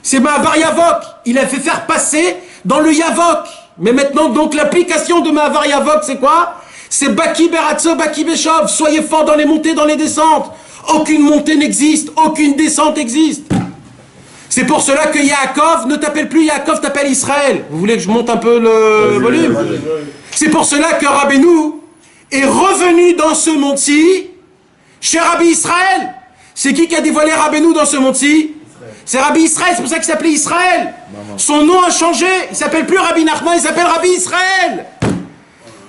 C'est Mahavar Yavok. Il a fait faire passer dans le Yavok. Mais maintenant, donc, l'application de Mahavar Yavok, c'est quoi? C'est Baki Beratzo, Baki Beshov. Soyez forts dans les montées, dans les descentes. Aucune montée n'existe, aucune descente existe. C'est pour cela que Yaakov ne t'appelle plus Yaakov, t'appelle Israël. Vous voulez que je monte un peu le volume? C'est pour cela que Rabbeinu est revenu dans ce monde-ci chez Rabbi Israël. C'est qui a dévoilé Rabbeinu dans ce monde-ci? C'est Rabbi Israël, c'est pour ça qu'il s'appelait Israël. Son nom a changé, il s'appelle plus Rabbi Nachman, il s'appelle Rabbi Israël.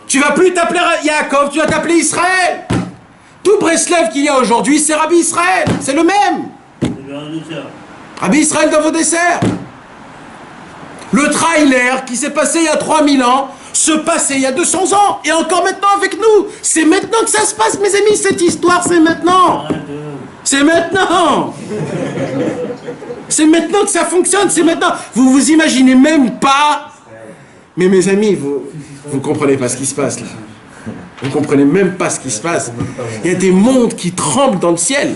Tu vas plus t'appeler Yaakov, tu vas t'appeler Israël. Tout Breslev qu'il y a aujourd'hui, c'est Rabbi Israël, c'est le même. Rabbi Israël dans vos desserts. Le trailer qui s'est passé il y a 3000 ans se passait il y a 200 ans et encore maintenant avec nous. C'est maintenant que ça se passe, mes amis, cette histoire, c'est maintenant. C'est maintenant. C'est maintenant que ça fonctionne, c'est maintenant. Vous vous imaginez même pas. Mais mes amis, vous comprenez pas ce qui se passe là. Vous comprenez même pas ce qui se passe. Il y a des mondes qui tremblent dans le ciel.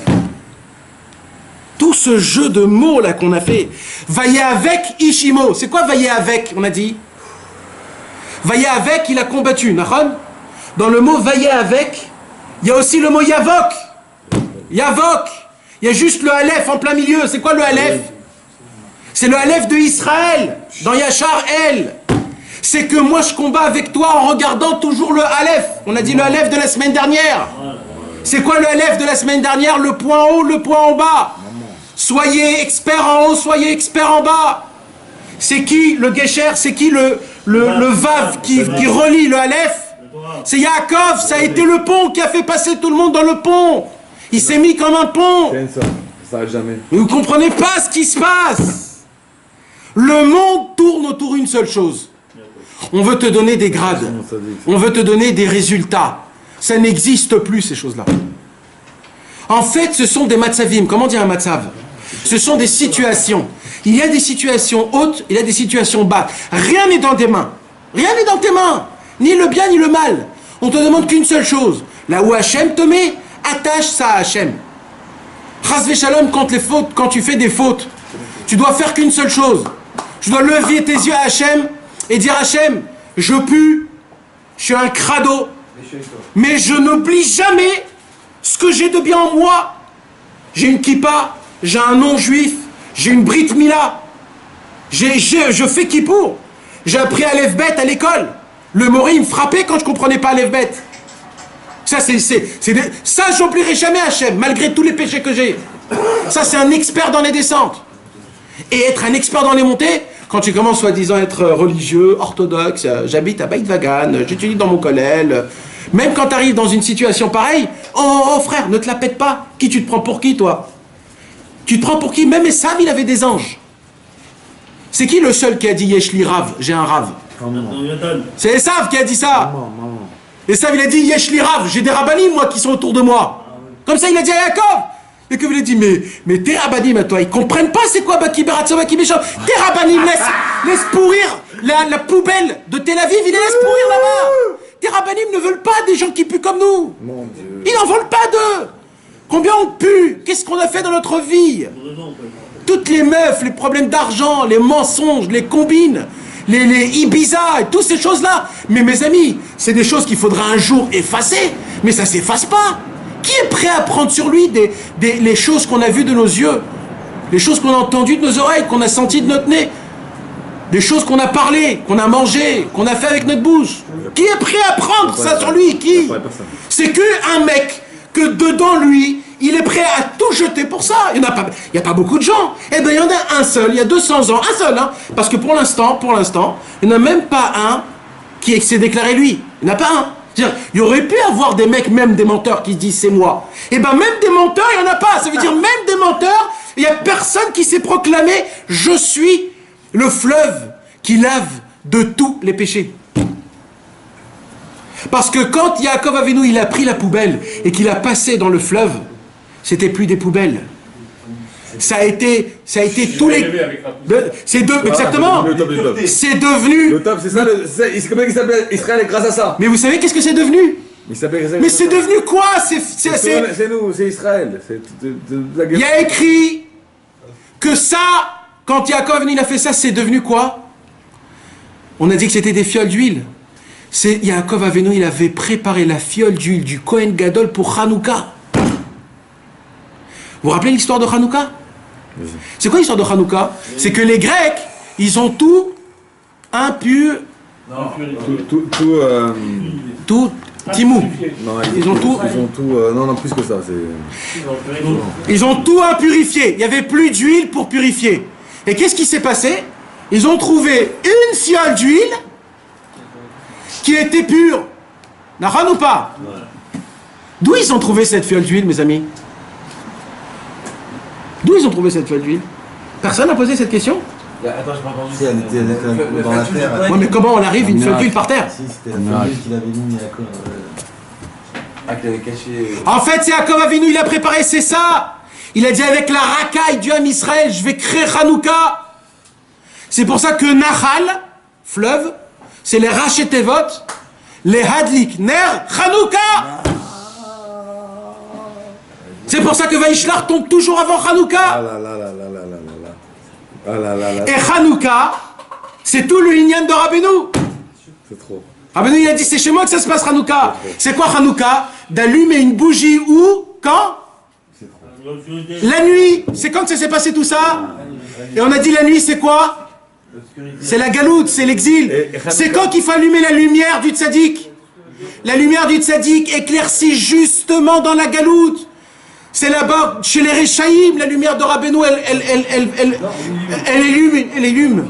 Tout ce jeu de mots là qu'on a fait. Vaillez avec Ishimo. C'est quoi vaillez avec, on a dit? Vaillez avec, il a combattu. Dans le mot vaillez avec, il y a aussi le mot Yavok. Yavok. Il y a juste le Aleph en plein milieu. C'est quoi le Aleph? C'est le Aleph de Israël. Dans Yachar El. C'est que moi je combats avec toi en regardant toujours le Aleph. On a dit le Aleph de la semaine dernière. C'est quoi le Aleph de la semaine dernière? Le point en haut, le point en bas. Soyez expert en haut, soyez expert en bas. C'est qui le Gesher? C'est qui le Vav qui relie le Aleph? C'est Yaakov, ça a été le pont qui a fait passer tout le monde dans le pont. Il s'est mis comme un pont. Ça s'arrête jamais. Mais vous ne comprenez pas ce qui se passe. Le monde tourne autour d'une seule chose. On veut te donner des grades. On veut te donner des résultats. Ça n'existe plus, ces choses-là. En fait, ce sont des matzavim. Comment dire un matzav? Ce sont des situations. Il y a des situations hautes, il y a des situations basses. Rien n'est dans tes mains. Rien n'est dans tes mains. Ni le bien, ni le mal. On te demande qu'une seule chose. Là où Hachem te met, attache ça à Hachem. Chas v'shalom, quand tu fais des fautes, tu dois faire qu'une seule chose. Tu dois lever tes yeux à Hachem et dire Hachem, je pue, je suis un crado, mais je n'oublie jamais ce que j'ai de bien en moi. J'ai une kippa, j'ai un nom juif, j'ai une brit mila, je fais kippour. J'ai appris Aleph Bet à l'école. Le mori me frappait quand je ne comprenais pas Aleph Bet. Ça, j'oublierai jamais Hachem, malgré tous les péchés que j'ai. Ça, c'est un expert dans les descentes. Et être un expert dans les montées, quand tu commences soi-disant à être religieux, orthodoxe, j'habite à Beit Vagan, j'étudie dans mon kollel, même quand tu arrives dans une situation pareille, oh frère, ne te la pète pas. Qui tu te prends pour qui, toi? Tu te prends pour qui? Même Esav, il avait des anges. C'est qui le seul qui a dit Yeshli Rav? J'ai un Rav. C'est Esav qui a dit ça. Esav, il a dit Yeshli Rav. J'ai des rabbanim, moi, qui sont autour de moi. Comme ça, il a dit à Yaakov. Et que vous lui dit, mais tes rabbanim à toi, ils comprennent pas c'est quoi Baki Beratzo, Baki Beshov. Tes rabbanim laisse pourrir la poubelle de Tel Aviv, il les laisse pourrir là-bas. Tes rabbanim ne veulent pas des gens qui puent comme nous. Mon Dieu. Ils n'en veulent pas d'eux. Combien on pue? Qu'est-ce qu'on a fait dans notre vie? Toutes les meufs, les problèmes d'argent, les mensonges, les combines, les Ibiza, et toutes ces choses-là. Mais mes amis, c'est des choses qu'il faudra un jour effacer. Mais ça ne s'efface pas. Qui est prêt à prendre sur lui les choses qu'on a vues de nos yeux, les choses qu'on a entendues de nos oreilles, qu'on a senties de notre nez, des choses qu'on a parlé, qu'on a mangé, qu'on a fait avec notre bouche? Qui est prêt à prendre ça sur lui? Qui? C'est qu'un mec que dedans lui, il est prêt à tout jeter pour ça. Il n'y a pas beaucoup de gens. Eh bien, il y en a un seul, il y a 200 ans, un seul, hein, parce que pour l'instant, il n'y en a même pas un qui s'est déclaré lui. Il n'y en a pas un. C'est-à-dire, il y aurait pu avoir des mecs, même des menteurs, qui disent c'est moi. Eh bien, même des menteurs, il n'y en a pas. Ça veut dire, même des menteurs, il n'y a personne qui s'est proclamé je suis le fleuve qui lave de tous les péchés. Parce que quand Yaakov Avinu, il a pris la poubelle et qu'il a passé dans le fleuve, c'était plus des poubelles. Ça a été tous les... Exactement. C'est devenu... Le top, c'est ça. C'est comme ça qu'il s'appelle Israël grâce à ça. Mais vous savez qu'est-ce que c'est devenu? Mais c'est devenu quoi? C'est nous, c'est Israël. Il y a écrit que ça, quand Yaakov il a fait ça, c'est devenu quoi? On a dit que c'était des fioles d'huile. C'est Yaakov Avinu, il avait préparé la fiole d'huile du Kohen Gadol pour Hanouka. Vous vous rappelez l'histoire de Hanouka? C'est quoi l'histoire de Hanouka? C'est que les Grecs, ils ont tout impur. Tout Timou. Non, ils ont tout. Non, plus que ça. Ils ont tout impurifié. Il n'y avait plus d'huile pour purifier. Et qu'est-ce qui s'est passé? Ils ont trouvé une fiole d'huile qui était pure. Nahan ou pas? D'où ils ont trouvé cette fiole d'huile, mes amis? D'où ils ont trouvé cette fiole d'huile? Personne n'a posé cette question? Attends, je m'ai entendu. Si, elle était dans la terre. Ouais, mais comment on arrive une fiole d'huile par terre? Si, c'était la fiole d'huile qu'il avait mis à qu'il avait caché. En fait, c'est Yaakov Avinu, il a préparé, c'est ça. Il a dit avec la racaille du Ham Israël, je vais créer Hanouka. C'est pour ça que Nahal, fleuve, c'est les Rachetevot, les Hadlik, Ner, Hanouka. C'est pour ça que Vaishlar tombe toujours avant Hanouka. Et Hanouka, c'est tout le Inyan de Rabbeinu. C'est trop. Rabbeinu, il a dit, c'est chez moi que ça se passe Hanouka. C'est quoi Hanouka? D'allumer une bougie où? Quand? La nuit. C'est quand que ça s'est passé tout ça? Et on a dit la nuit, c'est quoi? C'est la galoute, c'est l'exil. C'est quand qu'il faut allumer la lumière du tzaddik? La lumière du tzaddik éclaircit justement dans la galoute. C'est là-bas, chez les Réchaïm, la lumière de Rabbeinu, elle illumine.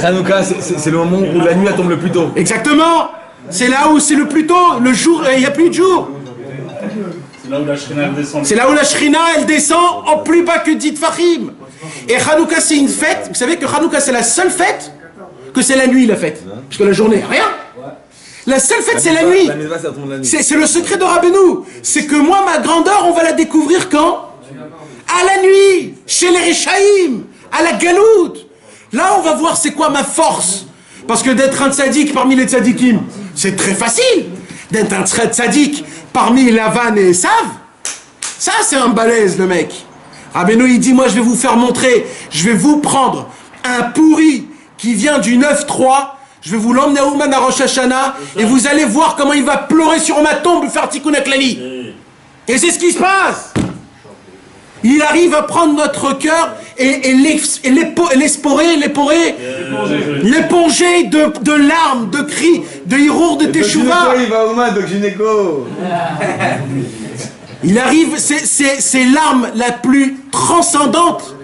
Hanouka, c'est le moment où la nuit elle tombe le plus tôt. Exactement. C'est là où c'est le plus tôt. Le jour, il n'y a plus de jour. C'est là où la Shrina elle descend en plus bas que dit Fahim. Et Hanouka c'est une fête. Vous savez que Hanouka c'est la seule fête que c'est la nuit la fête. Parce que la journée, rien. La seule fête c'est la nuit. C'est le secret de Rabbeinu. C'est que moi ma grandeur on va la découvrir quand? À la nuit, chez les Réchaïm, à la galoute. Là on va voir c'est quoi ma force. Parce que d'être un tzaddik parmi les tzaddikim, c'est très facile. D'être un tzaddik parmi Lavan et Esav, ça c'est un balèze le mec. Rabbeinu il dit moi je vais vous faire montrer, je vais vous prendre un pourri qui vient du 9-3, je vais vous l'emmener à Ouman à Rosh Hashanah et vous allez voir comment il va pleurer sur ma tombe faire tikkun klali. Et c'est ce qui se passe. Il arrive à prendre notre cœur et l'éponger de larmes, de cris, de hirour, de teshuva. Il va au man, Doc Gynéco. Il arrive, c'est l'arme la plus transcendante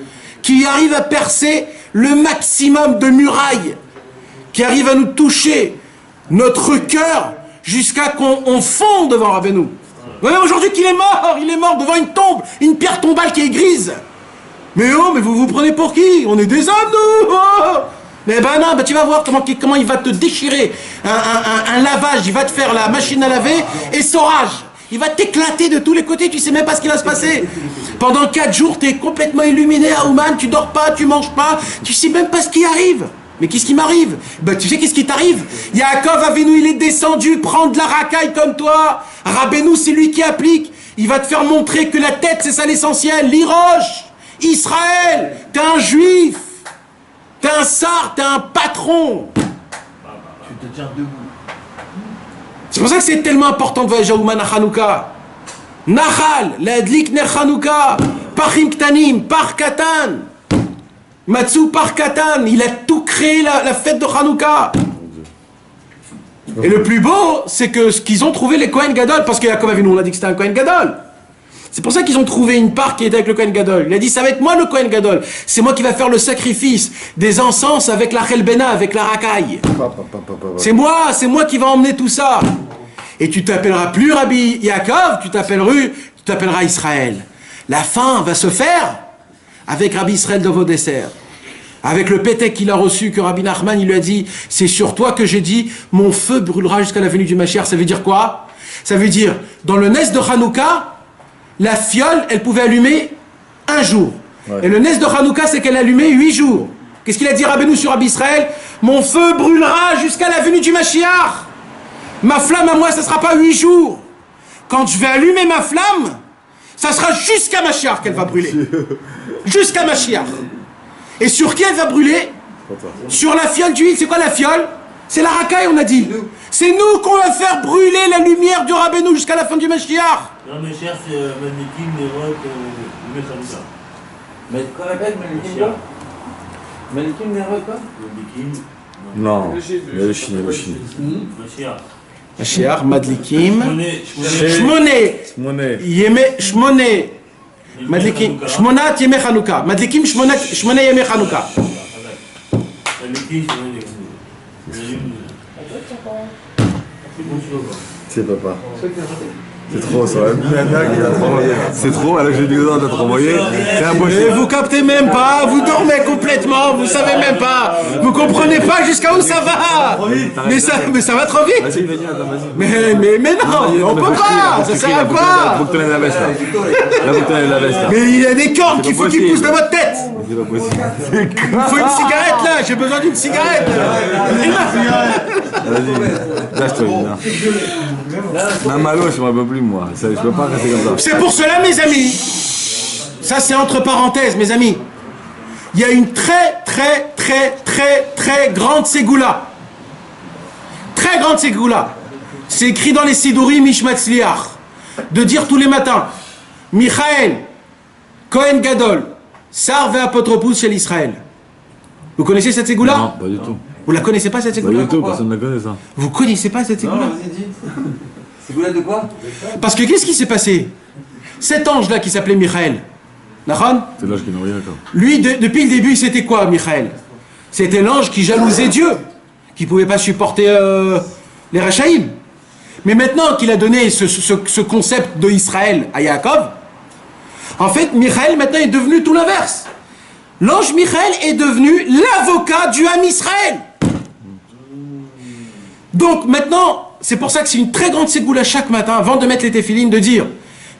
qui arrive à percer le maximum de murailles, qui arrive à nous toucher notre cœur jusqu'à qu'on fonde devant Rabbeinu. Vous voyez aujourd'hui qu'il est mort devant une tombe, une pierre tombale qui est grise. Mais oh, mais vous vous prenez pour qui? On est des hommes, nous oh. Mais ben non, ben tu vas voir comment il va te déchirer un lavage, il va te faire la machine à laver et saurage. Il va t'éclater de tous les côtés, tu sais même pas ce qui va se passer. Pendant 4 jours, tu es complètement illuminé à Ouman, tu dors pas, tu manges pas, tu sais même pas ce qui arrive. Mais qu'est-ce qui m'arrive? Ben tu sais qu'est-ce qui t'arrive? Yaakov Avinu, il est descendu prendre la racaille comme toi. Rabbeinu, c'est lui qui applique. Il va te faire montrer que la tête, c'est ça l'essentiel. L'Irosh, Israël, t'es un juif. T'es un sar, t'es un patron. Tu te tiens debout. C'est pour ça que c'est tellement important de voyager à Ouman à Hanouka. Nahal, l'adlik ner Hanouka, Pachim Ktanim, Par Katan. Matsu Par Katan, il a tout créé la fête de Hanouka. Et le plus beau, c'est que ce qu'ils ont trouvé les Kohen Gadol, parce que Yaakov Avinu, on a dit que c'était un Kohen Gadol. C'est pour ça qu'ils ont trouvé une part qui était avec le Kohen Gadol. Il a dit, ça va être moi le Kohen Gadol. C'est moi qui va faire le sacrifice des encens avec la Chelbena, avec la racaille. C'est moi qui va emmener tout ça. Et tu t'appelleras plus Rabbi Yaakov, tu t'appelleras Israël. La fin va se faire avec Rabbi Israël de Vaudesser. Avec le pétek qu'il a reçu, que Rabbi Nachman, il lui a dit, c'est sur toi que j'ai dit, mon feu brûlera jusqu'à la venue du Mashiach. Ça veut dire quoi? Ça veut dire, dans le Nes de Hanouka, la fiole, elle pouvait allumer un jour. Ouais. Et le Nes de Hanouka, c'est qu'elle allumait 8 jours. Qu'est-ce qu'il a dit Rabbeinu sur Rabbi Israël? Mon feu brûlera jusqu'à la venue du Mashiach. Ma flamme à moi, ça ne sera pas 8 jours. Quand je vais allumer ma flamme, ça sera jusqu'à Mashiach qu'elle va brûler. Jusqu'à Mashiach. Et sur qui elle va brûler? Sur la fiole d'huile. C'est quoi la fiole? C'est la racaille, on a dit. C'est nous qu'on va faire brûler la lumière du Rabbeinu jusqu'à la fin du Mashiach. Non, mais cher, c'est Malikim, Nerot, Mechanouka. Mais quoi répète, Malikim? Malikim, Nerot, quoi? Malikim. Non, le Chine. Mashiach. Mashiach, Madlikim, Shmoné, Yeme, Shmoné, Madlikim, Shmonat Yeme Chanouka, Madlikim, Shmoné Yeme Chanouka. C'est papa. C'est trop ça. C'est trop, alors que j'ai dit que t'as envoyé. C'est impossible. Vous captez même pas, vous dormez complètement, vous savez même pas, vous comprenez pas jusqu'à où ça va. Mais ça va trop vite. Vas-y, vas-y. Mais non, on peut pas, ça sert à quoi? Faut que tu enlèves la veste là. Là, faut que tu enlèves la veste là. Mais il y a des cordes qu'il faut qu'ils poussent dans votre tête. C'est pas possible. Il me faut une cigarette là, j'ai besoin d'une cigarette. Vas-y, lâche-toi, Malo, je m'en peux plus moi, je peux pas rester comme ça. C'est pour cela mes amis, ça c'est entre parenthèses mes amis, il y a une très grande ségoula. Très grande ségoula. C'est écrit dans les Sidurim Mishmatzliach, de dire tous les matins, Michael, Kohen Gadol, Sar ve'apotropous chez l'Israël. Vous connaissez cette ségoula? Non, pas du tout. Vous la connaissez pas cette ségoula? Pas du tout, personne ne la connaît ça. Vous connaissez pas cette ségoula? Non, vas-y, dis. Ségoula de quoi? Parce que qu'est-ce qui s'est passé? Cet ange-là qui s'appelait Michael, c'est l'ange qui n'a rien d'accord. lui, depuis le début, c'était quoi, Michael? C'était l'ange qui jalousait Dieu, qui ne pouvait pas supporter les Rachaïm. Mais maintenant qu'il a donné ce concept de Israël à Yaakov, en fait, Michael maintenant est devenu tout l'inverse. L'ange Michael est devenu l'avocat du Ham Israël. Donc maintenant, c'est pour ça que c'est une très grande ségoula chaque matin, avant de mettre les téphilines, de dire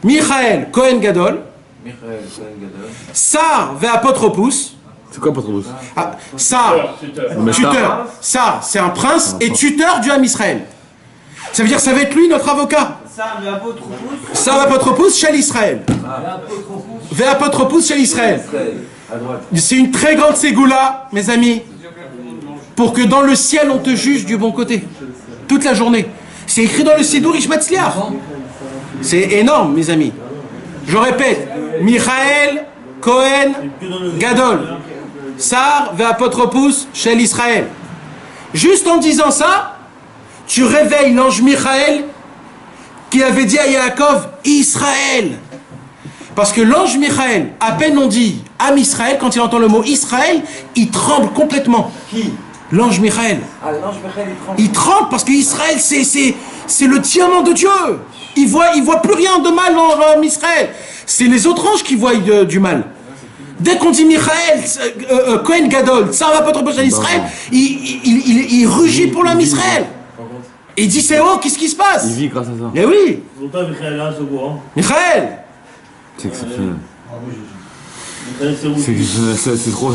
Michael Kohen Gadol, Sar ve'apotropous. C'est quoi apotropous? Sar, tuteur. Sar, c'est un prince et tuteur du Ham Israël. Ça veut dire que ça va être lui notre avocat. Sar ve'apotropous chez l'Israël. Ve'apotropous chez l'Israël. C'est une très grande ségoula, mes amis, pour que dans le ciel on te juge du bon côté toute la journée. C'est écrit dans le Sidur Ishmatzliach. C'est énorme, mes amis. Je répète, Michael Kohen Gadol, Sar ve'apotropous chez l'Israël. Juste en disant ça, tu réveilles l'ange Michael qui avait dit à Yaakov Israël. Parce que l'ange Michael, à peine on dit Am Israël, quand il entend le mot Israël, il tremble complètement. Qui? L'ange Michael. Ah, l'ange Michael, il tremble. Il tremble parce que Israël, c'est le diamant de Dieu. Il voit plus rien de mal en Israël. C'est les autres anges qui voient du mal. Dès qu'on dit Michael, Kohen Gadol, ça va pas trop à Israël, il rugit pour l'homme Israël. Et il dit c'est oh, qu'est-ce qui se passe? Il vit grâce à ça. Eh oui. Pourtant, Michael, là, c'est bon. Michael. C'est exceptionnel. C'est C'est trop,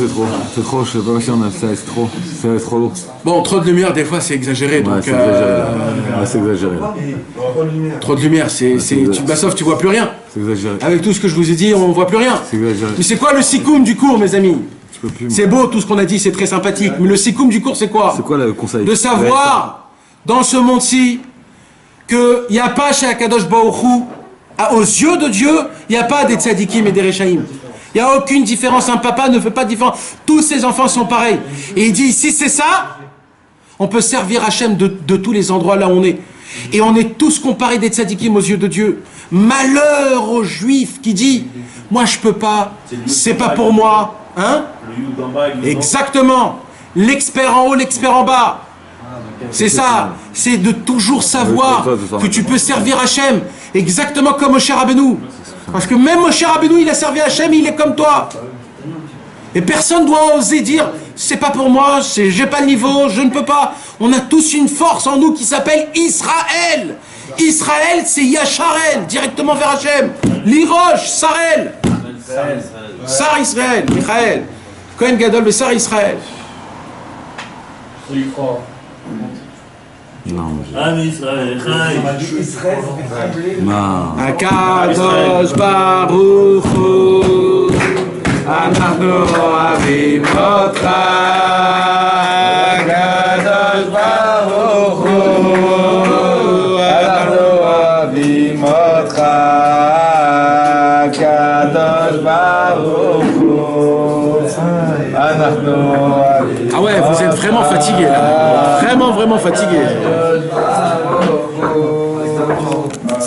je sais pas si on a ça, c'est trop lourd. Bon, trop de lumière, des fois, c'est exagéré. Ouais, Donc, c'est exagéré. Ouais, c'est exagéré. trop de lumière, sauf tu vois plus rien. C'est exagéré. Avec tout ce que je vous ai dit, on voit plus rien. C'est exagéré. Mais c'est quoi le sikoum du cours, mes amis? Je peux plus. C'est beau tout ce qu'on a dit, c'est très sympathique. Mais le sikoum du cours, c'est quoi? C'est quoi le conseil? De savoir, dans ce monde-ci, qu'il n'y a pas chez Akadosh Baruch Hu, aux yeux de Dieu, il n'y a pas des tzadikim et des rechaïm. Il n'y a aucune différence. Un papa ne fait pas de différence. Tous ses enfants sont pareils. Et il dit, si c'est ça, On peut servir Hachem de tous les endroits là où on est. Et on est tous comparés des tzadikim aux yeux de Dieu. Malheur aux juifs qui dit, moi je peux pas, c'est pas pour moi. Hein? Le youth d'en bas, il nous Exactement. L'expert en haut, l'expert en bas. C'est ça. C'est de toujours savoir que tu peux servir Hachem. Exactement comme Moshe Rabbeinu. Parce que même Moshe Rabbeinu, il a servi Hachem, il est comme toi. Et personne doit oser dire, c'est pas pour moi, j'ai pas le niveau, je ne peux pas. On a tous une force en nous qui s'appelle Israël. Israël, c'est Yacharel, directement vers Hachem. Lirosh, Sarel. Sar Israël, Michael. Kohen Gadol, Sar Israël. Non, Am Israël, Chai. non. Akadosh Baruch Hu, אנחנו אוהבים אותך, הקדוש ברוך הוא, אנחנו אוהבים אותך, הקדוש ברוך הוא, אנחנו אוהבים אותך. Ah ouais, vous êtes vraiment fatigué là. Vraiment, vraiment fatigué.